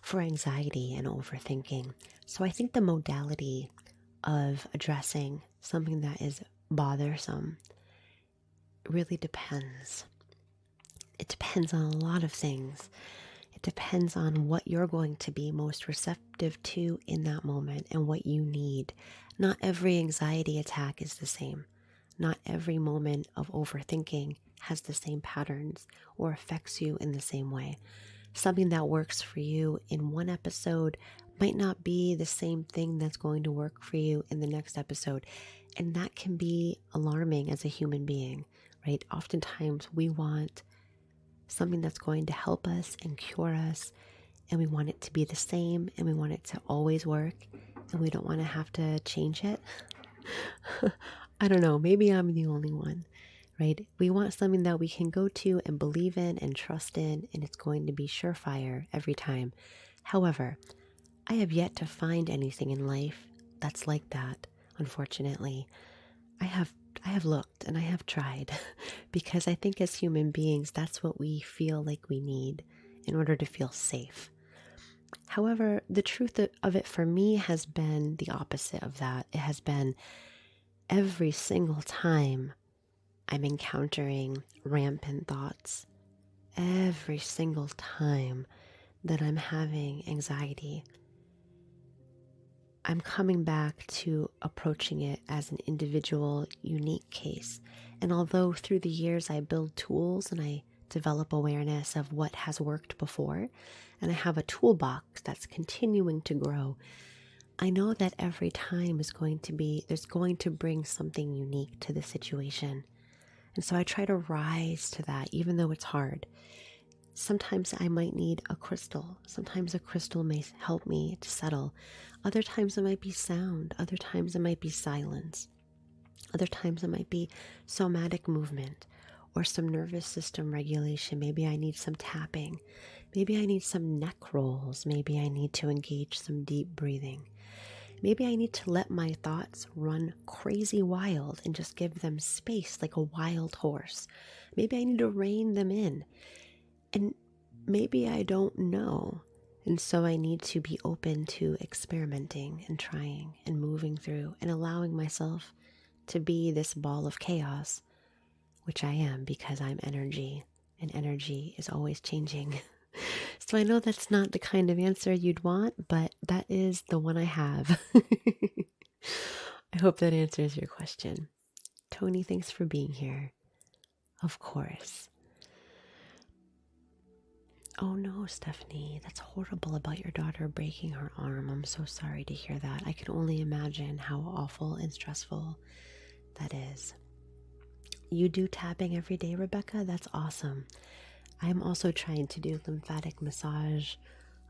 for anxiety and overthinking? So I think the modality of addressing something that is bothersome really depends. It depends on a lot of things. It depends on what you're going to be most receptive to in that moment and what you need. Not every anxiety attack is the same. Not every moment of overthinking has the same patterns or affects you in the same way. Something that works for you in one episode might not be the same thing that's going to work for you in the next episode. And that can be alarming as a human being, right? Oftentimes we want something that's going to help us and cure us, and we want it to be the same, and we want it to always work, and we don't want to have to change it. I don't know, maybe I'm the only one, right? We want something that we can go to and believe in and trust in, and it's going to be surefire every time. However, I have yet to find anything in life that's like that, unfortunately. I have looked and I have tried because I think as human beings, that's what we feel like we need in order to feel safe. However, the truth of it for me has been the opposite of that. It has been every single time I'm encountering rampant thoughts, every single time that I'm having anxiety, I'm coming back to approaching it as an individual, unique case. And although through the years I build tools and I develop awareness of what has worked before, and I have a toolbox that's continuing to grow, I know that every time there's going to bring something unique to the situation. And so I try to rise to that, even though it's hard. Sometimes I might need a crystal. Sometimes a crystal may help me to settle. Other times it might be sound. Other times it might be silence. Other times it might be somatic movement or some nervous system regulation. Maybe I need some tapping. Maybe I need some neck rolls. Maybe I need to engage some deep breathing. Maybe I need to let my thoughts run crazy wild and just give them space like a wild horse. Maybe I need to rein them in. And maybe I don't know. And so I need to be open to experimenting and trying and moving through and allowing myself to be this ball of chaos, which I am because I'm energy, and energy is always changing. So I know that's not the kind of answer you'd want, but that is the one I have. I hope that answers your question. Tony, thanks for being here. Of course. Oh no, Stephanie, that's horrible about your daughter breaking her arm. I'm so sorry to hear that. I can only imagine how awful and stressful that is. You do tapping every day, Rebecca? That's awesome. I'm also trying to do lymphatic massage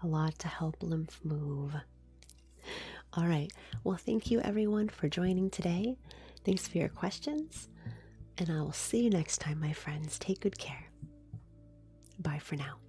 a lot to help lymph move. All right. Well, thank you everyone for joining today. Thanks for your questions. And I will see you next time, my friends. Take good care. Bye for now.